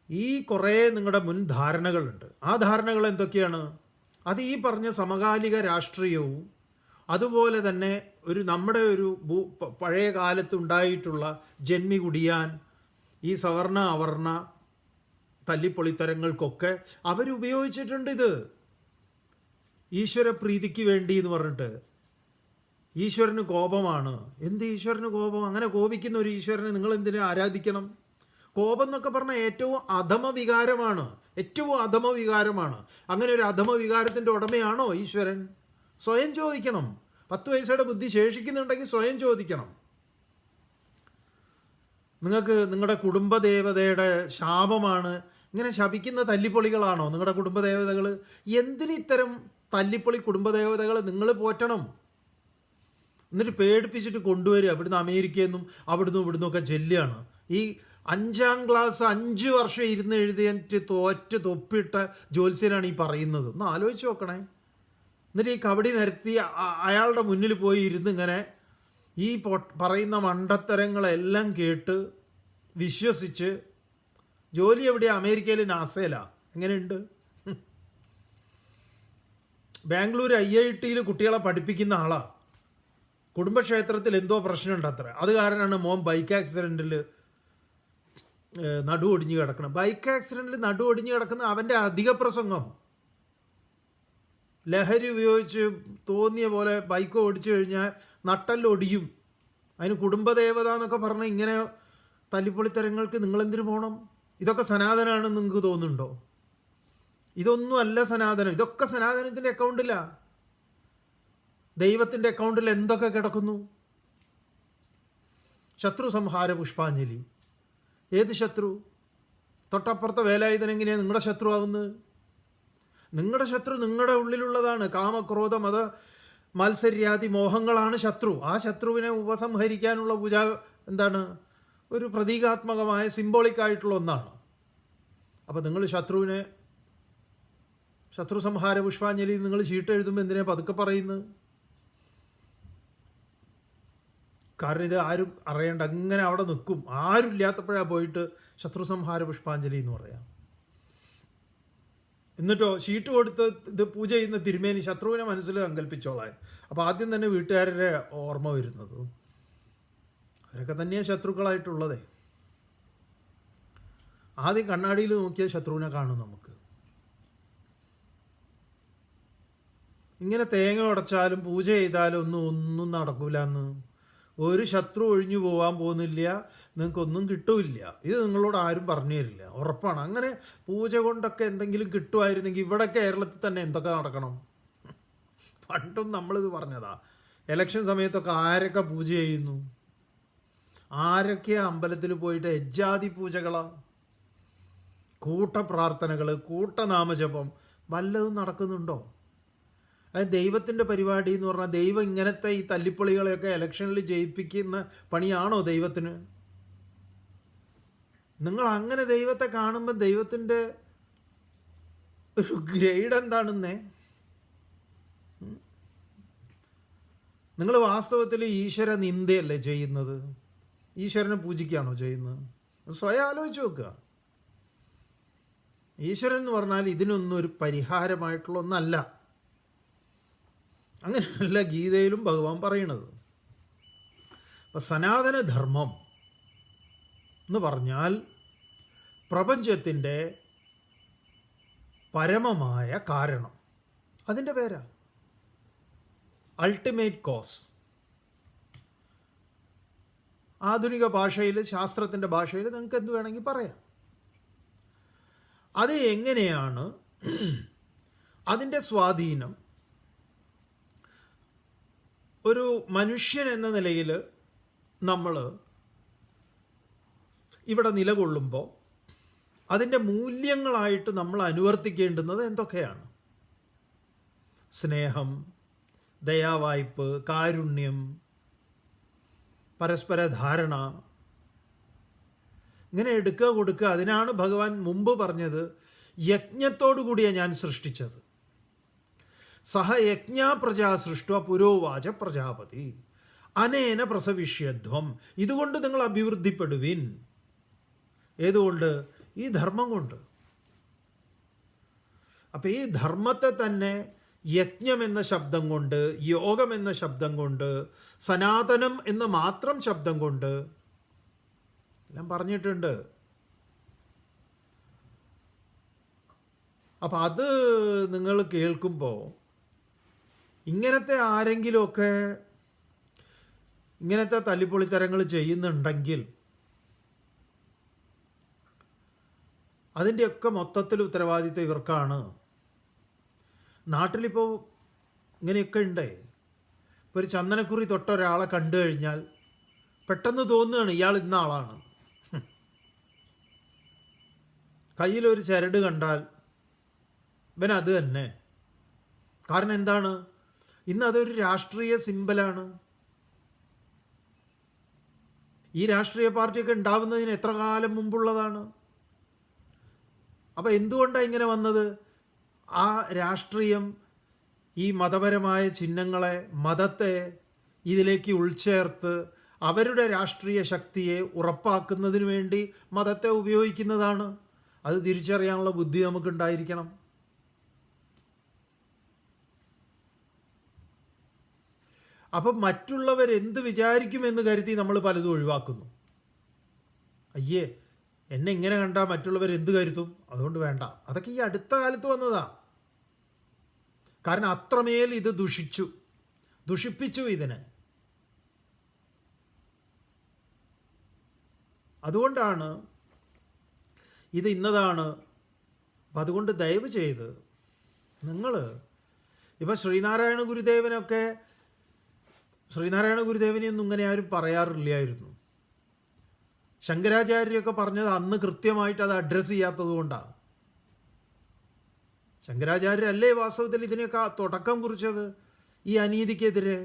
ഈ കുറേ നിങ്ങളുടെ മുൻ ധാരണകളുണ്ട്. ആ ധാരണകൾ എന്തൊക്കെയാണ്? അത് ഈ പറഞ്ഞ സമകാലിക രാഷ്ട്രീയവും അതുപോലെ തന്നെ നമ്മുടെ ഒരു പഴയ കാലത്തുണ്ടായിട്ടുള്ള ജന്മി കുടിയാൻ, ഈ സവർണ അവർണ തല്ലിപ്പൊളിത്തരങ്ങൾക്കൊക്കെ അവരുപയോഗിച്ചിട്ടുണ്ട് ഇത്. ഈശ്വരപ്രീതിക്ക് വേണ്ടി എന്ന് പറഞ്ഞിട്ട്. ഈശ്വരന് കോപമാണ്. എന്ത് ഈശ്വരന് കോപം? അങ്ങനെ കോപിക്കുന്ന ഒരു ഈശ്വരനെ നിങ്ങൾ എന്തിനു ആരാധിക്കണം? കോപം എന്നൊക്കെ പറഞ്ഞാൽ ഏറ്റവും അധമ വികാരമാണ്, ഏറ്റവും അധമ വികാരമാണ്. അങ്ങനെ ഒരു അധമ വികാരത്തിൻ്റെ ഉടമയാണോ ഈശ്വരൻ? സ്വയം ചോദിക്കണം. 10 വയസ്സുടെ ബുദ്ധി ശേഷിക്കുന്നുണ്ടെങ്കിൽ സ്വയം ചോദിക്കണം. നിങ്ങൾക്ക് നിങ്ങളുടെ കുടുംബദേവതയുടെ ശാപമാണ്, ഇങ്ങനെ ശപിക്കുന്ന തല്ലിപ്പൊളികളാണോ നിങ്ങളുടെ കുടുംബദേവതകൾ? എന്തിന് ഇത്തരം തല്ലിപ്പൊളി കുടുംബദേവതകൾ നിങ്ങൾ പോറ്റണം? എന്നിട്ട് പേടിപ്പിച്ചിട്ട് കൊണ്ടുവരിക. ഇവിടുന്ന് അമേരിക്കയിൽ നിന്നും അവിടുന്ന് ഇവിടുന്നൊക്കെ ചെല്ലുകയാണ്. ഈ 5ാം ക്ലാസ് 5 വർഷം ഇരുന്ന് എഴുതിയിട്ട് തോറ്റ് തൊപ്പിട്ട ജ്യോത്സ്യനാണ് ഈ പറയുന്നത്. ഒന്ന് ആലോചിച്ച് നോക്കണേ. എന്നിട്ട് ഈ കബഡി നിരത്തി അയാളുടെ മുന്നിൽ പോയി ഇരുന്ന് ഇങ്ങനെ ഈ പറയുന്ന മണ്ടത്തരങ്ങളെല്ലാം കേട്ട് വിശ്വസിച്ച് ജോലി എവിടെയാണ്? അമേരിക്കയിൽ നാസയിലാണ്. എങ്ങനെയുണ്ട്? ബാംഗ്ലൂർ IIT കുട്ടികളെ പഠിപ്പിക്കുന്ന ആളാണ്. കുടുംബക്ഷേത്രത്തിൽ എന്തോ പ്രശ്നമുണ്ട് അത്ര. അത് കാരണമാണ് മോൻ ബൈക്ക് ആക്സിഡൻറ്റിൽ നടു ഒടിഞ്ഞ് കിടക്കണം. ബൈക്ക് ആക്സിഡൻറ്റിൽ നടു ഒടിഞ്ഞ് കിടക്കുന്ന അവൻ്റെ അധിക പ്രസംഗം. ലഹരി ഉപയോഗിച്ച് തോന്നിയ പോലെ ബൈക്ക് ഓടിച്ചു കഴിഞ്ഞാൽ നട്ടെല്ലൊടിയും. അതിന് കുടുംബദേവത എന്നൊക്കെ പറഞ്ഞാൽ ഇങ്ങനെ തല്ലിപ്പൊളിത്തരങ്ങൾക്ക് നിങ്ങളെന്തിനു പോകണം? ഇതൊക്കെ സനാതനാണെന്ന് നിങ്ങൾക്ക് തോന്നുന്നുണ്ടോ? ഇതൊന്നും അല്ല സനാതനം. ഇതൊക്കെ സനാതനത്തിൻ്റെ അക്കൗണ്ടിലാണ്. ദൈവത്തിൻ്റെ അക്കൗണ്ടിൽ എന്തൊക്കെ കിടക്കുന്നു? ശത്രു സംഹാര പുഷ്പാഞ്ജലി. ഏത് ശത്രു? തൊട്ടപ്പുറത്തെ വേലായുധനെങ്ങനെയാണ് നിങ്ങളുടെ ശത്രു ആവുന്നത്? നിങ്ങളുടെ ശത്രു നിങ്ങളുടെ ഉള്ളിലുള്ളതാണ്. കാമക്രോധ മത മത്സര്യാദി മോഹങ്ങളാണ് ശത്രു. ആ ശത്രുവിനെ ഉപസംഹരിക്കാനുള്ള പൂജ എന്താണ്? ഒരു പ്രതീകാത്മകമായ സിംബോളിക്കായിട്ടുള്ള ഒന്നാണ്. അപ്പോൾ നിങ്ങൾ ശത്രുവിനെ ശത്രു സംഹാര പുഷ്പാഞ്ജലി നിങ്ങൾ ചീട്ട് എഴുതുമ്പോൾ എന്തിനാ പതുക്കെ പറയുന്നത്? കാരണം ഇത് ആരും അറിയേണ്ട, അങ്ങനെ അവിടെ നിൽക്കും. ആരും ഇല്ലാത്തപ്പോഴാണ് പോയിട്ട് ശത്രു സംഹാര പുഷ്പാഞ്ജലി എന്ന് പറയാം. എന്നിട്ടോ ഷീട്ട് കൊടുത്ത് ഇത് പൂജ ചെയ്യുന്ന തിരുമേനി ശത്രുവിനെ മനസ്സിൽ സങ്കല്പിച്ചോളാം. അപ്പോൾ ആദ്യം തന്നെ വീട്ടുകാരുടെ ഓർമ്മ വരുന്നത് അവരൊക്കെ തന്നെയാണ് ശത്രുക്കളായിട്ടുള്ളതേ. ആദ്യം കണ്ണാടിയിൽ നോക്കിയാൽ ശത്രുവിനെ കാണും നമുക്ക്. ഇങ്ങനെ തേങ്ങ ഉടച്ചാലും പൂജ ചെയ്താലും ഒന്നും നടക്കില്ല എന്ന്. ഒരു ശത്രു ഒഴിഞ്ഞു പോകാൻ പോകുന്നില്ല, നിങ്ങൾക്കൊന്നും കിട്ടൂല്ല. ഇത് നിങ്ങളോട് ആരും പറഞ്ഞു തരില്ല, ഉറപ്പാണ്. അങ്ങനെ പൂജ കൊണ്ടൊക്കെ എന്തെങ്കിലും കിട്ടുമായിരുന്നെങ്കിൽ ഇവിടെ കേരളത്തിൽ തന്നെ എന്തൊക്കെ നടക്കണം? പണ്ടും നമ്മളിത് പറഞ്ഞതാ. ഇലക്ഷൻ സമയത്തൊക്കെ ആരൊക്കെ പൂജ ചെയ്യുന്നു, ആരൊക്കെ അമ്പലത്തിൽ പോയിട്ട് എജ്ജാതി പൂജകളാ, കൂട്ടപ്രാർത്ഥനകൾ, കൂട്ടനാമജപം വല്ലതും നടക്കുന്നുണ്ടോ? അതായത് ദൈവത്തിൻ്റെ പരിപാടി എന്ന് പറഞ്ഞാൽ ദൈവം ഇങ്ങനത്തെ ഈ തല്ലിപ്പൊളികളെയൊക്കെ ഇലക്ഷനിൽ ജയിപ്പിക്കുന്ന പണിയാണോ ദൈവത്തിന്? നിങ്ങൾ അങ്ങനെ ദൈവത്തെ കാണുമ്പോൾ ദൈവത്തിൻ്റെ ഒരു ഗ്രേഡ് എന്താണെന്നേ? നിങ്ങൾ വാസ്തവത്തിൽ ഈശ്വര നിന്ദയല്ലേ ചെയ്യുന്നത്? ഈശ്വരനെ പൂജിക്കുകയാണോ ചെയ്യുന്നത്? സ്വയം ആലോചിച്ച് നോക്കുക. ഈശ്വരൻ എന്ന് പറഞ്ഞാൽ ഇതിനൊന്നും ഒരു പരിഹാരമായിട്ടുള്ള ഒന്നല്ല. അങ്ങനെയല്ല ഗീതയിലും ഭഗവാൻ പറയണത്. അപ്പം സനാതനധർമ്മം എന്ന് പറഞ്ഞാൽ പ്രപഞ്ചത്തിൻ്റെ പരമമായ കാരണം, അതിൻ്റെ പേരാ അൾട്ടിമേറ്റ് കോസ്. ആധുനിക ഭാഷയിൽ, ശാസ്ത്രത്തിൻ്റെ ഭാഷയിൽ നിങ്ങൾക്ക് എന്ത് വേണമെങ്കിൽ പറയാം. അത് എങ്ങനെയാണ് അതിൻ്റെ സ്വാധീനം ഒരു മനുഷ്യൻ എന്ന നിലയിൽ നമ്മൾ ഇവിടെ നിലകൊള്ളുമ്പോൾ അതിൻ്റെ മൂല്യങ്ങളായിട്ട് നമ്മൾ അനുവർത്തിക്കേണ്ടുന്നത് എന്തൊക്കെയാണ്? സ്നേഹം, ദയാവായ്പ്, കാരുണ്യം, പരസ്പര ധാരണ, ഇങ്ങനെ എടുക്കുക കൊടുക്കുക. അതിനാണ് ഭഗവാൻ മുമ്പ് പറഞ്ഞത്, യജ്ഞത്തോടു കൂടിയാണ് ഞാൻ സൃഷ്ടിച്ചത്. സഹ യജ്ഞാ പ്രജാ സൃഷ്ട പുരോവാച പ്രജാപതി അനേന പ്രസവിഷ്യധ്വം. ഇതുകൊണ്ട് നിങ്ങൾ അഭിവൃദ്ധിപ്പെടുവിൻ. ഏതുകൊണ്ട്? ഈ ധർമ്മം കൊണ്ട്. അപ്പം ഈ ധർമ്മത്തെ തന്നെ യജ്ഞം എന്ന ശബ്ദം കൊണ്ട്, യോഗം എന്ന ശബ്ദം കൊണ്ട്, സനാതനം എന്ന മാത്രം ശബ്ദം കൊണ്ട് എല്ലാം പറഞ്ഞിട്ടുണ്ട്. അപ്പം അത് നിങ്ങൾ കേൾക്കുമ്പോൾ ഇങ്ങനത്തെ ആരെങ്കിലുമൊക്കെ ഇങ്ങനത്തെ തല്ലിപ്പൊളിത്തരങ്ങൾ ചെയ്യുന്നുണ്ടെങ്കിൽ അതിൻ്റെയൊക്കെ മൊത്തത്തിൽ ഉത്തരവാദിത്വം ഇവർക്കാണ്. നാട്ടിലിപ്പോൾ ഇങ്ങനെയൊക്കെ ഉണ്ട്. ഇപ്പോൾ ഒരു ചന്ദനക്കുറി തൊട്ട ഒരാളെ കണ്ടു കഴിഞ്ഞാൽ പെട്ടെന്ന് തോന്നുകയാണ് ഇയാൾ ഇന്ന ആളാണ്. കയ്യിലൊരു ചരട് കണ്ടാൽ ഇവൻ അത് തന്നെ. കാരണം എന്താണ്? ഇന്ന് അതൊരു രാഷ്ട്രീയ സിമ്പലാണ്. ഈ രാഷ്ട്രീയ പാർട്ടിയൊക്കെ ഉണ്ടാവുന്നതിന് എത്ര കാലം മുമ്പുള്ളതാണ്. അപ്പോൾ എന്തുകൊണ്ടാണ് ഇങ്ങനെ വന്നത്? ആ രാഷ്ട്രീയം ഈ മതപരമായ ചിഹ്നങ്ങളെ, മതത്തെ ഇതിലേക്ക് ഉൾച്ചേർത്ത് അവരുടെ രാഷ്ട്രീയ ശക്തിയെ ഉറപ്പാക്കുന്നതിന് വേണ്ടി മതത്തെ ഉപയോഗിക്കുന്നതാണ്. അത് തിരിച്ചറിയാനുള്ള ബുദ്ധി നമുക്കുണ്ടായിരിക്കണം. അപ്പം മറ്റുള്ളവരെന്ത് വിചാരിക്കുമെന്ന് കരുതി നമ്മൾ പലതും ഒഴിവാക്കുന്നു. അയ്യേ, എന്നെ ഇങ്ങനെ കണ്ടാൽ മറ്റുള്ളവരെന്ത് കരുതും, അതുകൊണ്ട് വേണ്ട. അതൊക്കെ ഈ അടുത്ത കാലത്ത് വന്നതാ. കാരണം അത്രമേൽ ഇത് ദുഷിപ്പിച്ചു ഇതിനെ. അതുകൊണ്ടാണ് ഇത് ഇന്നതാണ്. അപ്പം അതുകൊണ്ട് ദയവ് ചെയ്ത് നിങ്ങൾ ഇപ്പം ശ്രീനാരായണ ഗുരുദേവനെയൊന്നും ഇങ്ങനെ ആരും പറയാറില്ലായിരുന്നു. ശങ്കരാചാര്യരൊക്കെ പറഞ്ഞത് അന്ന് കൃത്യമായിട്ട് അത് അഡ്രസ്സ് ചെയ്യാത്തത് കൊണ്ടാണ്. ശങ്കരാചാര്യരല്ലേ വാസ്തവത്തിൽ ഇതിനൊക്കെ തുടക്കം കുറിച്ചത്, ഈ അനീതിക്കെതിരെ.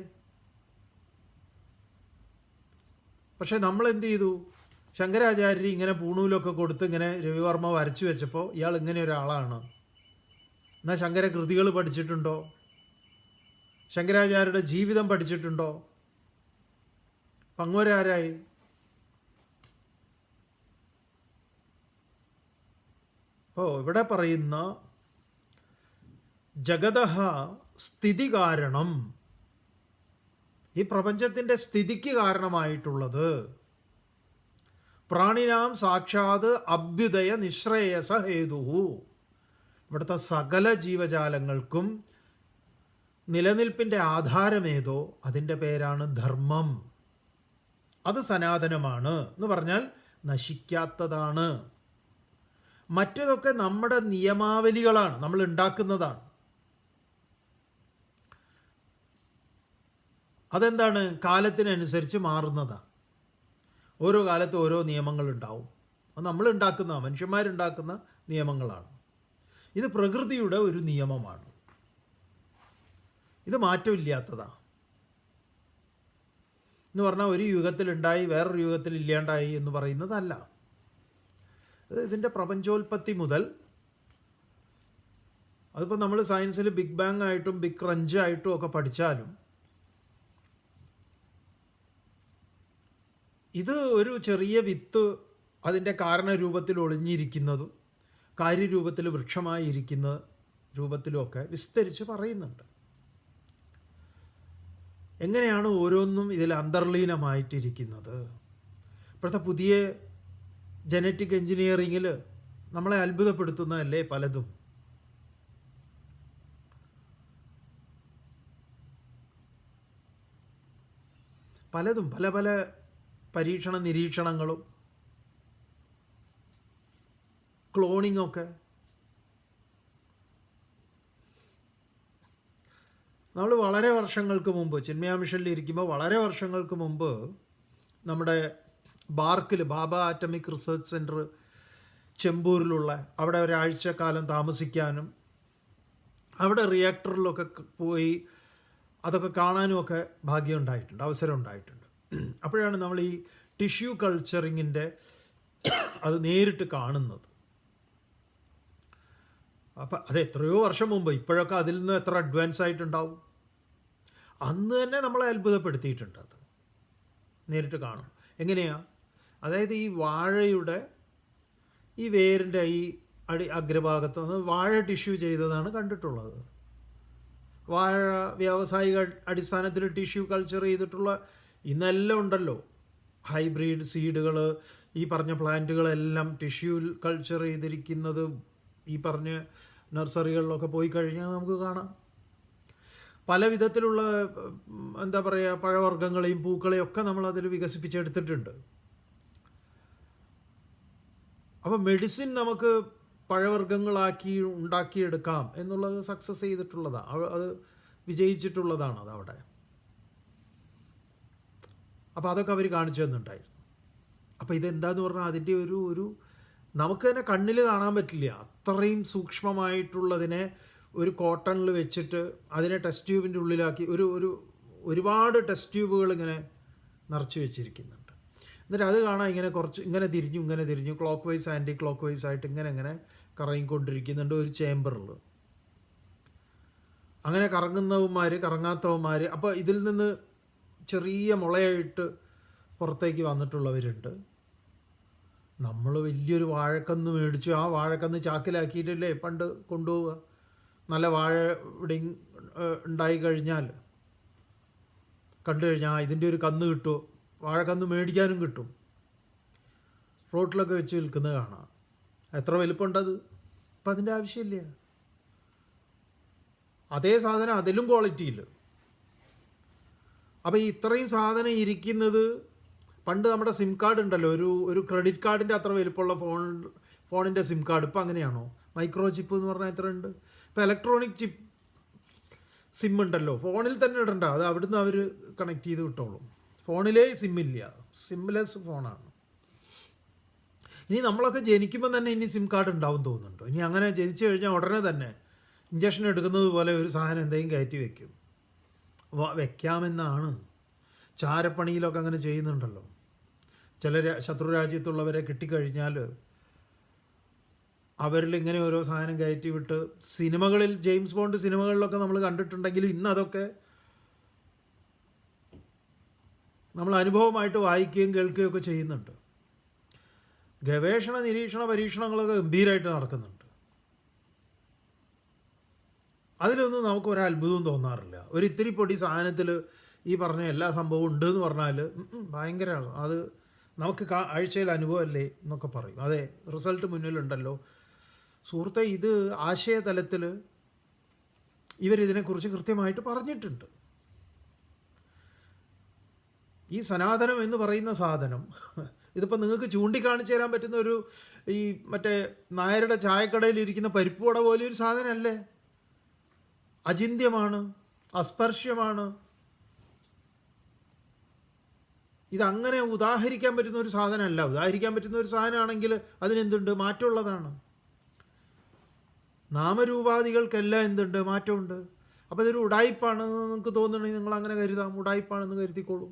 പക്ഷെ നമ്മൾ എന്ത് ചെയ്തു? ശങ്കരാചാര്യർ ഇങ്ങനെ പൂണൂലൊക്കെ കൊടുത്ത് ഇങ്ങനെ രവിവർമ്മ വരച്ചു വെച്ചപ്പോൾ ഇയാൾ ഇങ്ങനെ ഒരാളാണ്. എന്നാൽ ശങ്കര കൃതികൾ പഠിച്ചിട്ടുണ്ടോ? ശങ്കരാചാര്യരുടെ ജീവിതം പഠിച്ചിട്ടുണ്ടോ? പങ്ങോരാരായി? ഇവിടെ പറയുന്ന ജഗതഃ സ്ഥിതി കാരണം, ഈ പ്രപഞ്ചത്തിൻ്റെ സ്ഥിതിക്ക് കാരണമായിട്ടുള്ളത് പ്രാണിനാം സാക്ഷാത് അഭ്യുദയ നിശ്രേയസ ഹേതു. ഇവിടുത്തെ സകല ജീവജാലങ്ങൾക്കും നിലനിൽപ്പിൻ്റെ ആധാരമേതോ അതിൻ്റെ പേരാണ് ധർമ്മം. അത് സനാതനമാണ് എന്ന് പറഞ്ഞാൽ നശിക്കാത്തതാണ്. മറ്റതൊക്കെ നമ്മുടെ നിയമാവലികളാണ്, നമ്മൾ ഉണ്ടാക്കുന്നതാണ്. അതെന്താണ്? കാലത്തിനനുസരിച്ച് മാറുന്നതാണ്. ഓരോ കാലത്ത് ഓരോ നിയമങ്ങളുണ്ടാവും. അത് നമ്മൾ ഉണ്ടാക്കുന്ന, മനുഷ്യന്മാരുണ്ടാക്കുന്ന നിയമങ്ങളാണ്. ഇത് പ്രകൃതിയുടെ ഒരു നിയമമാണ്. ഇത് മാറ്റമില്ലാത്തതാണ്. എന്ന് പറഞ്ഞാൽ ഒരു യുഗത്തിലുണ്ടായി വേറൊരു യുഗത്തിൽ ഇല്ലാണ്ടായി എന്ന് പറയുന്നതല്ല. ഇതിൻ്റെ പ്രപഞ്ചോൽപത്തി മുതൽ, അതിപ്പോൾ നമ്മൾ സയൻസിൽ ബിഗ് ബാങ് ആയിട്ടും ബിഗ് ക്രഞ്ച് ആയിട്ടും ഒക്കെ പഠിച്ചാലും ഇത് ഒരു ചെറിയ വിത്ത് അതിൻ്റെ കാരണരൂപത്തിൽ ഒളിഞ്ഞിരിക്കുന്നതും കാര്യരൂപത്തിൽ വൃക്ഷമായിരിക്കുന്ന രൂപത്തിലുമൊക്കെ വിസ്തരിച്ച് പറയുന്നുണ്ട്. എങ്ങനെയാണ് ഓരോന്നും ഇതിൽ അന്തർലീനമായിട്ടിരിക്കുന്നത്. ഇപ്പോഴത്തെ പുതിയ ജനറ്റിക് എൻജിനീയറിങ്ങിൽ നമ്മളെ അത്ഭുതപ്പെടുത്തുന്നതല്ലേ പലതും. പല പല പരീക്ഷണ നിരീക്ഷണങ്ങളും ക്ലോണിങ്ങൊക്കെ. നമ്മൾ വളരെ വർഷങ്ങൾക്ക് മുമ്പ് ചിന്മയ മിഷനിൽ ഇരിക്കുമ്പോൾ വളരെ വർഷങ്ങൾക്ക് മുമ്പ് നമ്മുടെ ബാർക്കിൽ ബാബ ആറ്റമിക് റിസർച്ച് സെൻറ്റർ ചെമ്പൂരിലുള്ള അവിടെ ഒരാഴ്ചക്കാലം താമസിക്കാനും അവിടെ റിയാക്ടറിലൊക്കെ പോയി അതൊക്കെ കാണാനും ഒക്കെ ഭാഗ്യം ഉണ്ടായിട്ടുണ്ട്, അവസരം ഉണ്ടായിട്ടുണ്ട്. അപ്പോഴാണ് നമ്മൾ ഈ ടിഷ്യൂ കൾച്ചറിങ്ങിൻ്റെ അത് നേരിട്ട് കാണുന്നത്. അപ്പം അത് എത്രയോ വർഷം മുമ്പ്, ഇപ്പോഴൊക്കെ അതിൽ നിന്ന് എത്ര അഡ്വാൻസ് ആയിട്ടുണ്ടാവും. അന്ന് തന്നെ നമ്മളെ അത്ഭുതപ്പെടുത്തിയിട്ടുണ്ട്. അത് നേരിട്ട് കാണും. എങ്ങനെയാണ്? അതായത് ഈ വാഴയുടെ ഈ വേരിൻ്റെ ഈ അഗ്രഭാഗത്ത് നിന്ന് വാഴ ടിഷ്യൂ ചെയ്തതാണ് കണ്ടിട്ടുള്ളത്. വാഴ വ്യാവസായിക അടിസ്ഥാനത്തിൽ ടിഷ്യൂ കൾച്ചർ ചെയ്തിട്ടുള്ള ഇന്നെല്ലാം ഉണ്ടല്ലോ, ഹൈബ്രിഡ് സീഡുകൾ, ഈ പറഞ്ഞ പ്ലാന്റുകളെല്ലാം ടിഷ്യൂ കൾച്ചർ ചെയ്തിരിക്കുന്നത് ഈ പറഞ്ഞ നഴ്സറികളിലൊക്കെ പോയി കഴിഞ്ഞാൽ നമുക്ക് കാണാം. പല വിധത്തിലുള്ള എന്താ പറയുക, പഴവർഗ്ഗങ്ങളെയും പൂക്കളെയും ഒക്കെ നമ്മളതിൽ വികസിപ്പിച്ചെടുത്തിട്ടുണ്ട്. അപ്പോൾ മെഡിസിൻ നമുക്ക് പഴവർഗ്ഗങ്ങളാക്കി ഉണ്ടാക്കിയെടുക്കാം എന്നുള്ളത് സക്സസ് ചെയ്തിട്ടുള്ളതാണ്, അത് വിജയിച്ചിട്ടുള്ളതാണ് അതവിടെ. അപ്പോൾ അതൊക്കെ അവർ കാണിച്ചു തന്നിട്ടുണ്ടായിരുന്നു. അപ്പോൾ ഇതെന്താന്ന് പറഞ്ഞാൽ അതിൻ്റെ ഒരു നമുക്ക് തന്നെ കണ്ണിൽ കാണാൻ പറ്റില്ല. അത്രയും സൂക്ഷ്മമായിട്ടുള്ളതിനെ ഒരു കോട്ടണിൽ വെച്ചിട്ട് അതിനെ ടെസ്റ്റ് ട്യൂബിൻ്റെ ഉള്ളിലാക്കി ഒരുപാട് ടെസ്റ്റ് ട്യൂബുകൾ ഇങ്ങനെ നിറച്ച് വെച്ചിരിക്കുന്നുണ്ട്. എന്നിട്ട് അത് കാണാൻ ഇങ്ങനെ തിരിഞ്ഞു clockwise anticlockwise ആയിട്ട് ഇങ്ങനെ കറങ്ങിക്കൊണ്ടിരിക്കുന്നുണ്ട് ഒരു ചേമ്പറിൽ. അങ്ങനെ കറങ്ങുന്നവന്മാർ കറങ്ങാത്തവന്മാർ. അപ്പോൾ ഇതിൽ നിന്ന് ചെറിയ മുളയായിട്ട് പുറത്തേക്ക് വന്നിട്ടുള്ളവരുണ്ട്. നമ്മൾ വലിയൊരു വാഴക്കന്ന് മേടിച്ചു, ആ വാഴക്കന്ന് ചാക്കിലാക്കിയിട്ടല്ലേ പണ്ട് കൊണ്ടുപോവുക. നല്ല വാഴ ഇവിടെ ഉണ്ടായി കഴിഞ്ഞാൽ കണ്ടു കഴിഞ്ഞാൽ ഇതിൻ്റെ ഒരു കന്ന് കിട്ടുമോ, വാഴക്കന്ന് മേടിക്കാനും കിട്ടും. റോട്ടിലൊക്കെ വെച്ച് വിൽക്കുന്നത് കാണാം. എത്ര വലിപ്പമുണ്ടത്? അപ്പം അതിൻ്റെ ആവശ്യമില്ല. അതേ സാധനം അതിലും ക്വാളിറ്റിയിൽ. അപ്പോൾ ഇത്രയും സാധനം ഇരിക്കുന്നത്, പണ്ട് നമ്മുടെ സിം കാർഡ് ഉണ്ടല്ലോ, ഒരു ക്രെഡിറ്റ് കാർഡിൻ്റെ അത്ര വലിപ്പമുള്ള ഫോണിൻ്റെ സിം കാർഡ്. ഇപ്പം അങ്ങനെയാണോ? മൈക്രോ ചിപ്പ് എന്ന് പറഞ്ഞാൽ എത്ര ഉണ്ട്? ഇപ്പോൾ ഇലക്ട്രോണിക് ചിപ്പ് സിം ഉണ്ടല്ലോ, ഫോണിൽ തന്നെ ഇടണ്ട, അത് അവിടുന്ന് അവർ കണക്ട് ചെയ്ത് വിട്ടോളും. ഫോണിലേ സിമ്മില്ല, സിംലെസ് ഫോണാണ്. ഇനി നമ്മളൊക്കെ ജനിക്കുമ്പോൾ തന്നെ ഇനി സിം കാർഡ് ഉണ്ടാവും തോന്നുന്നുണ്ടോ? ഇനി അങ്ങനെ ജനിച്ചു കഴിഞ്ഞാൽ ഉടനെ തന്നെ ഇഞ്ചക്ഷൻ എടുക്കുന്നത് പോലെ ഒരു സാധനം എന്തെങ്കിലും കയറ്റി വെക്കും, വെക്കാമെന്നാണ്. ചാരപ്പണിയിലൊക്കെ അങ്ങനെ ചെയ്യുന്നുണ്ടല്ലോ. ചില ശത്രു രാജ്യത്തുള്ളവരെ കിട്ടിക്കഴിഞ്ഞാൽ അവരിൽ ഇങ്ങനെ ഓരോ സാധനം കയറ്റി വിട്ട്, സിനിമകളിൽ ജെയിംസ് ബോണ്ട് സിനിമകളിലൊക്കെ നമ്മൾ കണ്ടിട്ടുണ്ടെങ്കിലും ഇന്ന് അതൊക്കെ നമ്മൾ അനുഭവമായിട്ട് വായിക്കുകയും കേൾക്കുകയും ഒക്കെ ചെയ്യുന്നുണ്ട്. ഗവേഷണ നിരീക്ഷണ പരീക്ഷണങ്ങളൊക്കെ ഗംഭീരമായിട്ട് നടക്കുന്നുണ്ട്. അതിലൊന്നും നമുക്ക് ഒരത്ഭുതവും തോന്നാറില്ല. ഒരു ഇത്തിരി പൊടി സാധനത്തിൽ ഈ പറഞ്ഞ എല്ലാ സംഭവവും ഉണ്ടെന്ന് പറഞ്ഞാൽ ഭയങ്കരമാണ്. അത് നമുക്ക് ആഴ്ചയിൽ അനുഭവമല്ലേ എന്നൊക്കെ പറയും. അതെ, റിസൾട്ട് മുന്നിലുണ്ടല്ലോ സുഹൃത്തെ. ഇത് ആശയതലത്തിൽ ഇവരിതിനെക്കുറിച്ച് കൃത്യമായിട്ട് പറഞ്ഞിട്ടുണ്ട്. ഈ സനാതനം എന്ന് പറയുന്ന സാധനം, ഇതിപ്പോൾ നിങ്ങൾക്ക് ചൂണ്ടിക്കാണിച്ചു തരാൻ പറ്റുന്ന ഈ മറ്റേ നായരുടെ ചായക്കടയിൽ ഇരിക്കുന്ന പരിപ്പുവട പോലെ ഒരു സാധനമല്ലേ. അചിന്ത്യമാണ്, അസ്പർശ്യമാണ്. ഇതങ്ങനെ ഉദാഹരിക്കാൻ പറ്റുന്ന ഒരു സാധനമല്ല. ഉദാഹരിക്കാൻ പറ്റുന്ന ഒരു സാധനമാണെങ്കിൽ അതിനെന്തുണ്ട്, മാറ്റമുള്ളതാണ്. നാമരൂപാദികൾക്കെല്ലാം എന്തുണ്ട്, മാറ്റമുണ്ട്. അപ്പോൾ ഇതൊരു ഉടായിപ്പാണെന്ന് നിങ്ങൾക്ക് തോന്നുന്നുണ്ടെങ്കിൽ നിങ്ങൾ അങ്ങനെ കരുതാം, ഉടായിപ്പാണെന്ന് കരുതിക്കോളൂ.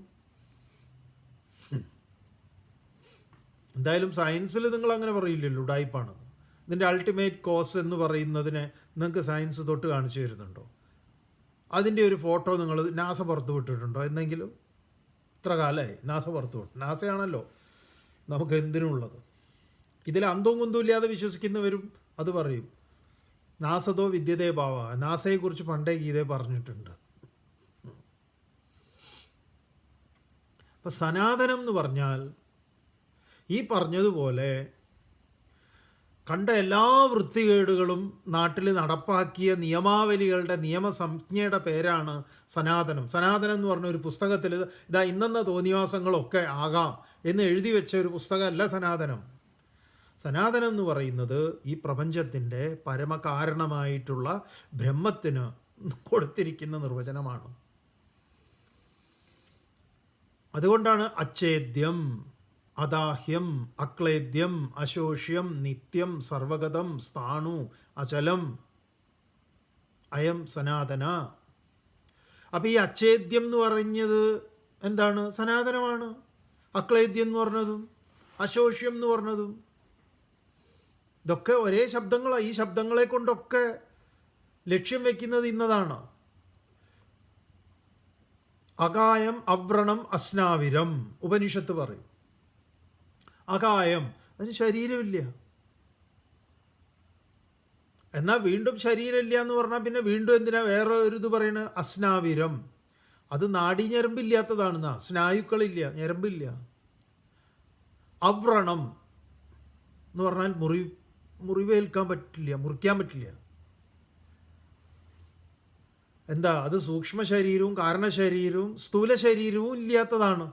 എന്തായാലും സയൻസിൽ നിങ്ങൾ അങ്ങനെ പറയില്ലല്ലോ ഉടായിപ്പാണെന്ന്. ഇതിൻ്റെ അൾട്ടിമേറ്റ് കോസ് എന്ന് പറയുന്നതിനെ നിങ്ങൾക്ക് സയൻസ് തൊട്ട് കാണിച്ചു തരുന്നുണ്ടോ? അതിൻ്റെ ഒരു ഫോട്ടോ നിങ്ങൾ നാസ പുറത്ത് വിട്ടിട്ടുണ്ടോ എന്തെങ്കിലും? ഇത്ര കാലമായി നാസ പുറത്ത് വിട്ടു. നാസയാണല്ലോ നമുക്ക് എന്തിനുള്ളത്. ഇതിൽ അന്തവും കുന്തവും ഇല്ലാതെ വിശ്വസിക്കുന്നവരും അത് പറയും. നാസതോ വിദ്യതേ ഭാവ. നാസയെക്കുറിച്ച് പണ്ടേ ഗീതയെ പറഞ്ഞിട്ടുണ്ട്. അപ്പം സനാതനം എന്ന് പറഞ്ഞാൽ ഈ പറഞ്ഞതുപോലെ കണ്ട എല്ലാ വൃത്തികേടുകളും നാട്ടിൽ നടപ്പാക്കിയ നിയമാവലികളുടെ നിയമസംജ്ഞയുടെ പേരാണ് സനാതനം. സനാതനം എന്ന് പറഞ്ഞ ഒരു പുസ്തകത്തിൽ ഇതാ ഇന്നെന്ന തോന്നിവാസങ്ങളൊക്കെ ആകാം എന്ന് എഴുതി വെച്ച ഒരു പുസ്തകമല്ല സനാതനം. സനാതനം എന്ന് പറയുന്നത് ഈ പ്രപഞ്ചത്തിൻ്റെ പരമകാരണമായിട്ടുള്ള ബ്രഹ്മത്തിന് കൊടുത്തിരിക്കുന്ന നിർവചനമാണ്. അതുകൊണ്ടാണ് അച്ഛേദ്യം, അദാഹ്യം, അക്ലേദ്യം, അശോഷ്യം, നിത്യം, സർവഗതം, സ്ഥാണു, അചലം, അയം സനാതന. അപ്പം ഈ അച്ഛേദ്യം എന്ന് പറഞ്ഞത് എന്താണ്? സനാതനമാണ്. അക്ലേദ്യം എന്ന് പറഞ്ഞതും അശോഷ്യം എന്ന് പറഞ്ഞതും ഇതൊക്കെ ഒരേ ശബ്ദങ്ങളാണ്. ഈ ശബ്ദങ്ങളെ കൊണ്ടൊക്കെ ലക്ഷ്യം വയ്ക്കുന്നത് ഇന്നതാണ്. അകായം, അവ്രണം, അസ്നാവിരം ഉപനിഷത്ത് പറയും. അകായം, അതിന് ശരീരമില്ല. എന്നാൽ വീണ്ടും ശരീരമില്ല എന്ന് പറഞ്ഞാൽ പിന്നെ വീണ്ടും എന്തിനാ വേറെ ഒരു ഇത് പറയുന്നത്? അസ്നാവിരം, അത് നാഡീ ഞരമ്പില്ലാത്തതാണെന്നാ. സ്നായുക്കളില്ല, ഞരമ്പില്ല. അവ്രണം എന്ന് പറഞ്ഞാൽ മുറിവേൽക്കാൻ പറ്റില്ല, മുറിക്കാൻ പറ്റില്ല. എന്താ അത്? സൂക്ഷ്മ ശരീരവും കാരണശരീരവും സ്ഥൂല ശരീരവും ഇല്ലാത്തതാണ്.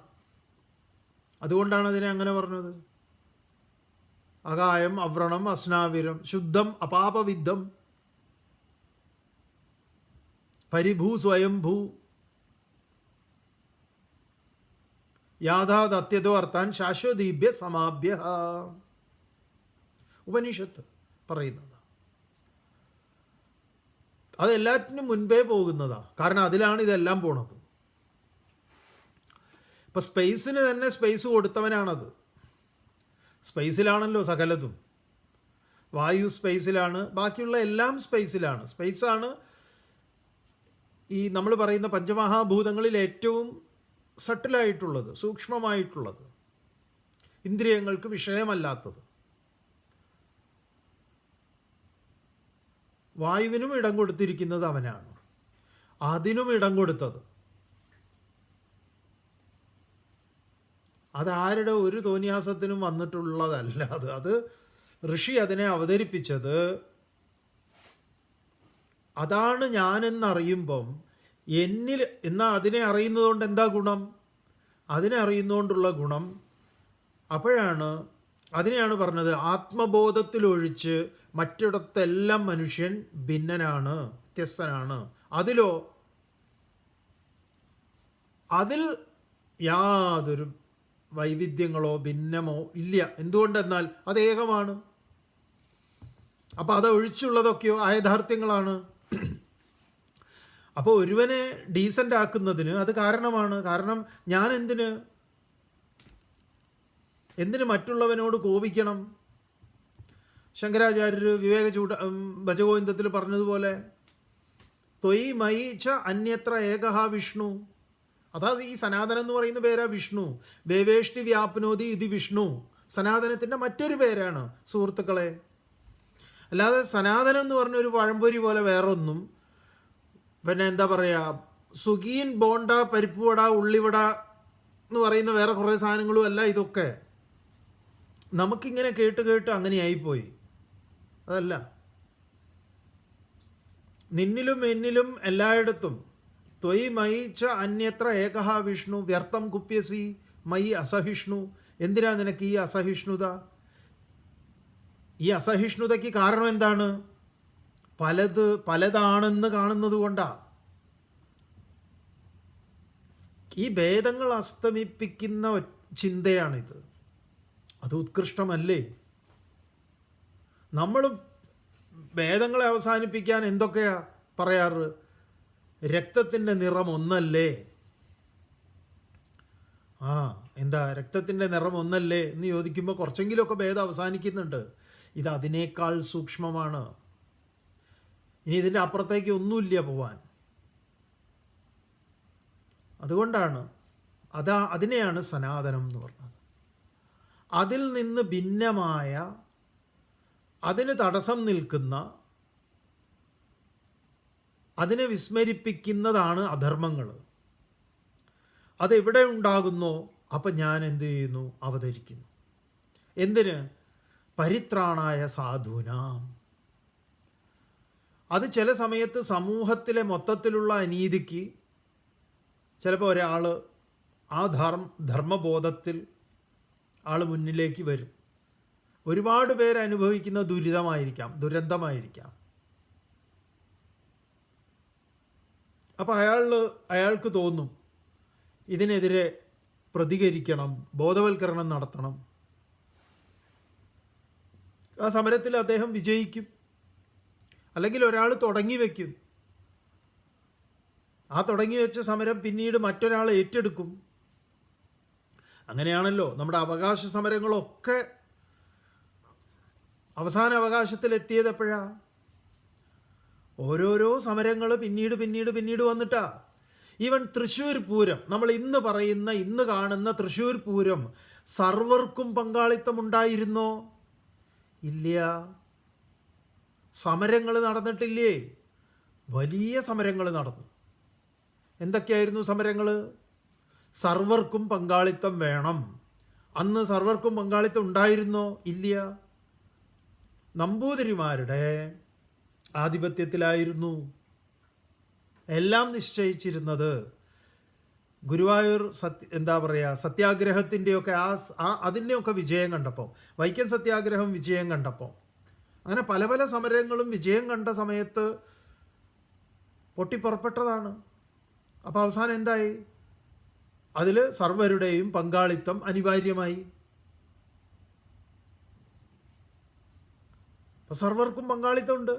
അതുകൊണ്ടാണ് അതിനെ അങ്ങനെ പറഞ്ഞത്. അകായം, അവ്രണം, അസ്നാവിരം, ശുദ്ധം, അപാപവിദ്ധം, പരിഭൂ, സ്വയംഭൂ, യാഥാതത്യതോ അർത്ഥാൻ ശാശ്വതീഭ്യ സമാഭ്യ. ഉപനിഷത്ത് പറയുന്നത് അതെല്ലാറ്റിനും മുൻപേ പോകുന്നതാണ്. കാരണം അതിലാണ് ഇതെല്ലാം പോണത്. ഇപ്പം സ്പേസിന് തന്നെ സ്പേസ് കൊടുത്തവനാണത്. സ്പേസിലാണല്ലോ സകലതും. വായു സ്പേസിലാണ്, ബാക്കിയുള്ള എല്ലാം സ്പേസിലാണ്. സ്പേസാണ് ഈ നമ്മൾ പറയുന്ന പഞ്ചമഹാഭൂതങ്ങളിൽ ഏറ്റവും സട്ടിലായിട്ടുള്ളത്, സൂക്ഷ്മമായിട്ടുള്ളത്, ഇന്ദ്രിയങ്ങൾക്ക് വിഷയമല്ലാത്തത്. വായുവിനും ഇടം കൊടുത്തിരിക്കുന്നത് അവനാണ്. അതിനും ഇടം കൊടുത്തത് അതാരുടെ ഒരു തോന്നിയാസത്തിനും വന്നിട്ടുള്ളതല്ല. അത് ഋഷി അതിനെ അവതരിപ്പിച്ചത്. അതാണ് ഞാനെന്നറിയുമ്പം എന്നിൽ എന്നാൽ അതിനെ അറിയുന്നതുകൊണ്ട് എന്താ ഗുണം? അതിനെ അറിയുന്നതുകൊണ്ടുള്ള ഗുണം അതിനെയാണ് പറഞ്ഞത് ആത്മബോധത്തിലൊഴിച്ച് മറ്റിടത്തെല്ലാം മനുഷ്യൻ ഭിന്നനാണ്, വ്യത്യസ്തനാണ്. അതിൽ യാതൊരു വൈവിധ്യങ്ങളോ ഭിന്നമോ ഇല്ല. എന്തുകൊണ്ടെന്നാൽ അത് ഏകമാണ്. അപ്പോൾ അതൊഴിച്ചുള്ളതൊക്കെയോ അയഥാർത്ഥ്യങ്ങളാണ്. അപ്പോൾ ഒരുവനെ ഡീസൻ്റ് ആക്കുന്നതിന് അത് കാരണമാണ്. കാരണം ഞാൻ എന്തിന് മറ്റുള്ളവനോട് കോപിക്കണം? ശങ്കരാചാര്യർ ഭജഗോവിന്ദത്തിൽ പറഞ്ഞതുപോലെ ത്വയി മയി ച അന്യത്ര ഏകഹ വിഷ്ണു. അതാ ഈ സനാതനം എന്ന് പറയുന്ന പേരാ വിഷ്ണു. ദേവേഷ്ടി വ്യാപ്നോതി ഇത് വിഷ്ണു സനാതനത്തിൻ്റെ മറ്റൊരു പേരാണ് സുഹൃത്തുക്കളെ. അല്ലാതെ സനാതനം എന്ന് പറഞ്ഞൊരു പഴംപൊരി പോലെ വേറൊന്നും, പിന്നെ എന്താ പറയുക, സുഗീൻ, ബോണ്ട, പരിപ്പുവട, ഉള്ളിവട എന്ന് പറയുന്ന വേറെ കുറേ സാധനങ്ങളും അല്ല ഇതൊക്കെ. നമുക്കിങ്ങനെ കേട്ട് അങ്ങനെയായിപ്പോയി. അതല്ല. നിന്നിലും എന്നിലും എല്ലായിടത്തും ത്വയി മയി ച അന്യത്ര ഏകഹ വിഷ്ണു വ്യർത്ഥം കുപ്യസി മയി അസഹിഷ്ണു. എന്തിനാ നിനക്ക് ഈ അസഹിഷ്ണുത? ഈ അസഹിഷ്ണുതയ്ക്ക് കാരണം എന്താണ്? പലതാണെന്ന് കാണുന്നത് കൊണ്ടാണ്. ഈ ഭേദങ്ങൾ അസ്തമിപ്പിക്കുന്ന ചിന്തയാണിത്. അത് ഉത്കൃഷ്ടമല്ലേ? നമ്മൾ ഭേദങ്ങളെ അവസാനിപ്പിക്കാൻ എന്തൊക്കെയാ പറയാറ്? രക്തത്തിൻ്റെ നിറം ഒന്നല്ലേ? എന്താ രക്തത്തിൻ്റെ നിറം ഒന്നല്ലേ എന്ന് ചോദിക്കുമ്പോൾ കുറച്ചെങ്കിലുമൊക്കെ ഭേദം അവസാനിക്കുന്നുണ്ട്. ഇത് അതിനേക്കാൾ സൂക്ഷ്മമാണ്. ഇനി ഇതിൻ്റെ അപ്പുറത്തേക്ക് ഒന്നുമില്ല പോവാൻ. അതുകൊണ്ടാണ് അതിനെയാണ് സനാതനം എന്ന് പറഞ്ഞത്. അതിൽ നിന്ന് ഭിന്നമായ, അതിന് തടസ്സം നിൽക്കുന്ന, അതിനെ വിസ്മരിപ്പിക്കുന്നതാണ് അധർമ്മങ്ങൾ. അതെവിടെ ഉണ്ടാകുന്നോ അപ്പം ഞാൻ എന്ത് ചെയ്യുന്നു? അവതരിക്കുന്നു. എന്തിന്? പരിത്രാണായ സാധൂനാം. അത് ചില സമയത്ത് സമൂഹത്തിലെ മൊത്തത്തിലുള്ള അനീതിക്ക് ചിലപ്പോൾ ഒരാൾ ആ ധർമ്മബോധത്തിൽ ആൾ മുന്നിലേക്ക് വരും. ഒരുപാട് പേര് അനുഭവിക്കുന്ന ദുരിതമായിരിക്കാം, ദുരന്തമായിരിക്കാം. അപ്പം അയാൾക്ക് തോന്നും ഇതിനെതിരെ പ്രതികരിക്കണം, ബോധവൽക്കരണം നടത്തണം. ആ സമരത്തിൽ അദ്ദേഹം വിജയിക്കും. അല്ലെങ്കിൽ ഒരാൾ തുടങ്ങി വയ്ക്കും. ആ തുടങ്ങി വെച്ച സമരം പിന്നീട് മറ്റൊരാൾ ഏറ്റെടുക്കും. അങ്ങനെയാണല്ലോ നമ്മുടെ അവകാശ സമരങ്ങളൊക്കെ അവസാന അവകാശത്തിലെത്തിയത് എപ്പോഴാണ്? ഓരോരോ സമരങ്ങൾ പിന്നീട് വന്നിട്ടാ. ഈവൻ തൃശ്ശൂർ പൂരം, നമ്മൾ ഇന്ന് കാണുന്ന തൃശ്ശൂർ പൂരം സർവർക്കും പങ്കാളിത്തം ഉണ്ടായിരുന്നോ? ഇല്ല. സമരങ്ങൾ നടന്നിട്ടില്ലേ? വലിയ സമരങ്ങൾ നടന്നു. എന്തൊക്കെയായിരുന്നു സമരങ്ങൾ? സർവർക്കും പങ്കാളിത്തം വേണം. അന്ന് സർവർക്കും പങ്കാളിത്തം ഉണ്ടായിരുന്നോ? ഇല്ല. നമ്പൂതിരിമാരുടെ ആധിപത്യത്തിലായിരുന്നു എല്ലാം നിശ്ചയിച്ചിരുന്നത്. ഗുരുവായൂർ സത്യാഗ്രഹത്തിൻ്റെയൊക്കെ അതിൻ്റെയൊക്കെ വിജയം കണ്ടപ്പോൾ, വൈക്കം സത്യാഗ്രഹം വിജയം കണ്ടപ്പോൾ, അങ്ങനെ പല പല സമരങ്ങളും വിജയം കണ്ട സമയത്ത് പൊട്ടിപ്പുറപ്പെട്ടതാണ്. അപ്പോൾ അവസാനം എന്തായി? അതിൽ സർവരുടെയും പങ്കാളിത്തം അനിവാര്യമായി. അപ്പം സർവർക്കും പങ്കാളിത്തമുണ്ട്.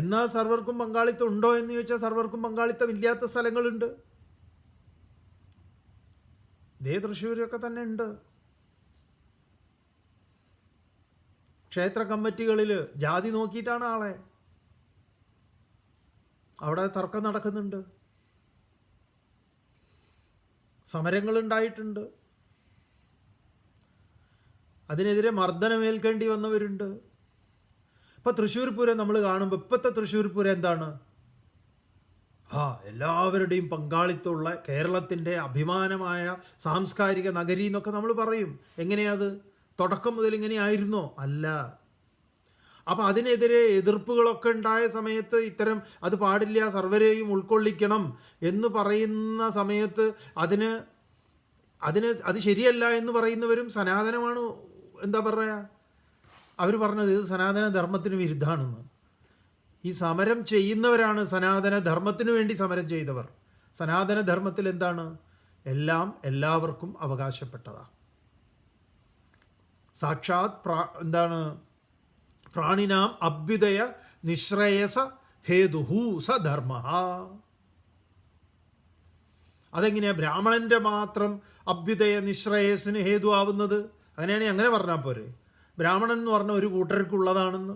എന്നാൽ സർവർക്കും പങ്കാളിത്തം ഉണ്ടോ എന്ന് ചോദിച്ചാൽ സർവർക്കും പങ്കാളിത്തം ഇല്ലാത്ത സ്ഥലങ്ങളുണ്ട്. ഇതേ തൃശ്ശൂരൊക്കെ തന്നെ ഉണ്ട്. ക്ഷേത്ര കമ്മിറ്റികളിൽ ജാതി നോക്കിയിട്ടാണ് ആളെ. അവിടെ തർക്കം നടക്കുന്നുണ്ട്, സമരങ്ങളുണ്ടായിട്ടുണ്ട്, അതിനെതിരെ മർദ്ദനമേൽക്കേണ്ടി വന്നവരുണ്ട്. ഇപ്പം തൃശ്ശൂർ പൂരം നമ്മൾ കാണുമ്പോൾ ഇപ്പോഴത്തെ തൃശ്ശൂർ പൂരം എന്താണ്? എല്ലാവരുടെയും പങ്കാളിത്തമുള്ള കേരളത്തിൻ്റെ അഭിമാനമായ സാംസ്കാരിക നഗരി എന്നൊക്കെ നമ്മൾ പറയും. എങ്ങനെയത്? തുടക്കം മുതൽ ഇങ്ങനെയായിരുന്നോ? അല്ല. അപ്പം അതിനെതിരെ എതിർപ്പുകളൊക്കെ ഉണ്ടായ സമയത്ത് അത് പാടില്ല, സർവരെയും ഉൾക്കൊള്ളിക്കണം എന്ന് പറയുന്ന സമയത്ത് അത് ശരിയല്ല എന്ന് പറയുന്നവരും സനാതനമാണ് അവർ പറഞ്ഞത് ഇത് സനാതന ധർമ്മത്തിന് വിരുദ്ധമാണെന്ന്. ഈ സമരം ചെയ്യുന്നവരാണ് സനാതന ധർമ്മത്തിന് വേണ്ടി സമരം ചെയ്തവർ. സനാതന ധർമ്മത്തിൽ എന്താണ്? എല്ലാം എല്ലാവർക്കും അവകാശപ്പെട്ടതാണ്. സാക്ഷാത് പ്രാണിനാം അഭ്യുദയ നിശ്രേയസ ഹേതുഹു സ ധർമ്മ. അതെങ്ങനെയാ ബ്രാഹ്മണന്റെ മാത്രം അഭ്യുദയ നിശ്രേയസിന് ഹേതു ആവുന്നത്? അങ്ങനെയാണെങ്കിൽ അങ്ങനെ പറഞ്ഞാൽ പോരെ. ബ്രാഹ്മണൻ എന്ന് പറഞ്ഞ ഒരു കൂട്ടർക്കുള്ളതാണെന്ന്.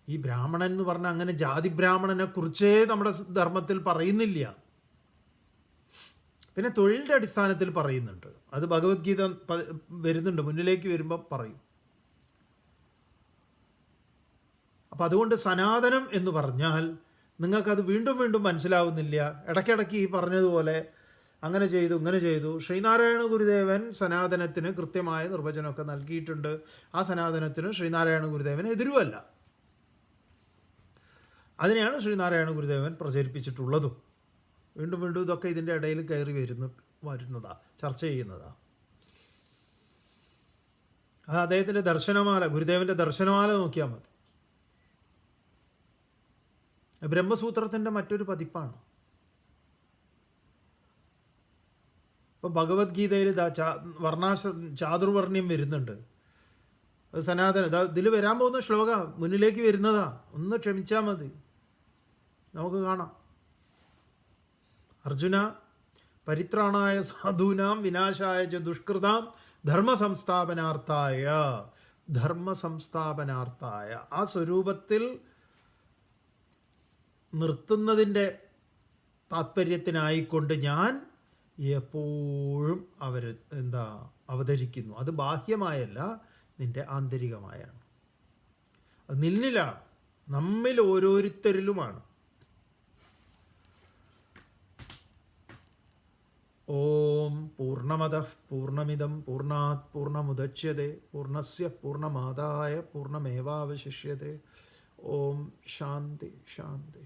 ഈ ബ്രാഹ്മണൻ എന്ന് പറഞ്ഞാൽ അങ്ങനെ ജാതി ബ്രാഹ്മണനെ കുറിച്ചേ നമ്മുടെ ധർമ്മത്തിൽ പറയുന്നില്ല. പിന്നെ തൊഴിലിൻ്റെ അടിസ്ഥാനത്തിൽ പറയുന്നുണ്ട്. അത് ഭഗവത്ഗീത വരുന്നുണ്ട്, മുന്നിലേക്ക് വരുമ്പോൾ പറയും. അപ്പം അതുകൊണ്ട് സനാതനം എന്ന് പറഞ്ഞാൽ നിങ്ങൾക്കത് വീണ്ടും വീണ്ടും മനസ്സിലാവുന്നില്ല. ഇടയ്ക്കിടയ്ക്ക് ഈ പറഞ്ഞതുപോലെ അങ്ങനെ ചെയ്തു ഇങ്ങനെ ചെയ്തു. ശ്രീനാരായണ ഗുരുദേവൻ സനാതനത്തിന് കൃത്യമായ നിർവചനമൊക്കെ നൽകിയിട്ടുണ്ട്. ആ സനാതനത്തിന് ശ്രീനാരായണ ഗുരുദേവൻ എതിരുമല്ല. അതിനെയാണ് ശ്രീനാരായണ ഗുരുദേവൻ പ്രചരിപ്പിച്ചിട്ടുള്ളതും. വീണ്ടും വീണ്ടും ഇതൊക്കെ ഇതിൻ്റെ ഇടയിൽ കയറി വരുന്നതാ, ചർച്ച ചെയ്യുന്നതാ. അത് അദ്ദേഹത്തിൻ്റെ ദർശനമാല, ഗുരുദേവൻ്റെ ദർശനമാല നോക്കിയാൽ മതി. ബ്രഹ്മസൂത്രത്തിൻ്റെ മറ്റൊരു പതിപ്പാണ്. ഇപ്പോൾ ഭഗവത്ഗീതയിൽ ചാതുർവർണ്ണ്യം വരുന്നുണ്ട്. അത് സനാതന ഇതിൽ വരാൻ പോകുന്ന ശ്ലോക മുന്നിലേക്ക് വരുന്നതാ. ഒന്ന് ക്ഷമിച്ചാൽ മതി, നമുക്ക് കാണാം. അർജുന, പരിത്രാണായ സാധൂനാം വിനാശായ ച ദുഷ്കൃതാം ധർമ്മസംസ്ഥാപനാർത്ഥായ ആ സ്വരൂപത്തിൽ നിർത്തുന്നതിൻ്റെ താത്പര്യത്തിനായിക്കൊണ്ട് ഞാൻ എപ്പോഴും അവതരിക്കുന്നു. അത് ബാഹ്യമായല്ല, നിന്റെ ആന്തരികമായാണ്. അത് നിന്നിലാണ്, നമ്മിൽ ഓരോരുത്തരിലുമാണ്. ഓം പൂർണ്ണമദഃ പൂർണ്ണമിദം പൂർണ്ണാത് പൂർണ്ണമുദച്യതേ പൂർണ്ണസ്യ പൂർണ്ണമാദായ പൂർണ്ണമേവാവശിഷ്യതേ. ഓം ശാന്തി ശാന്തി.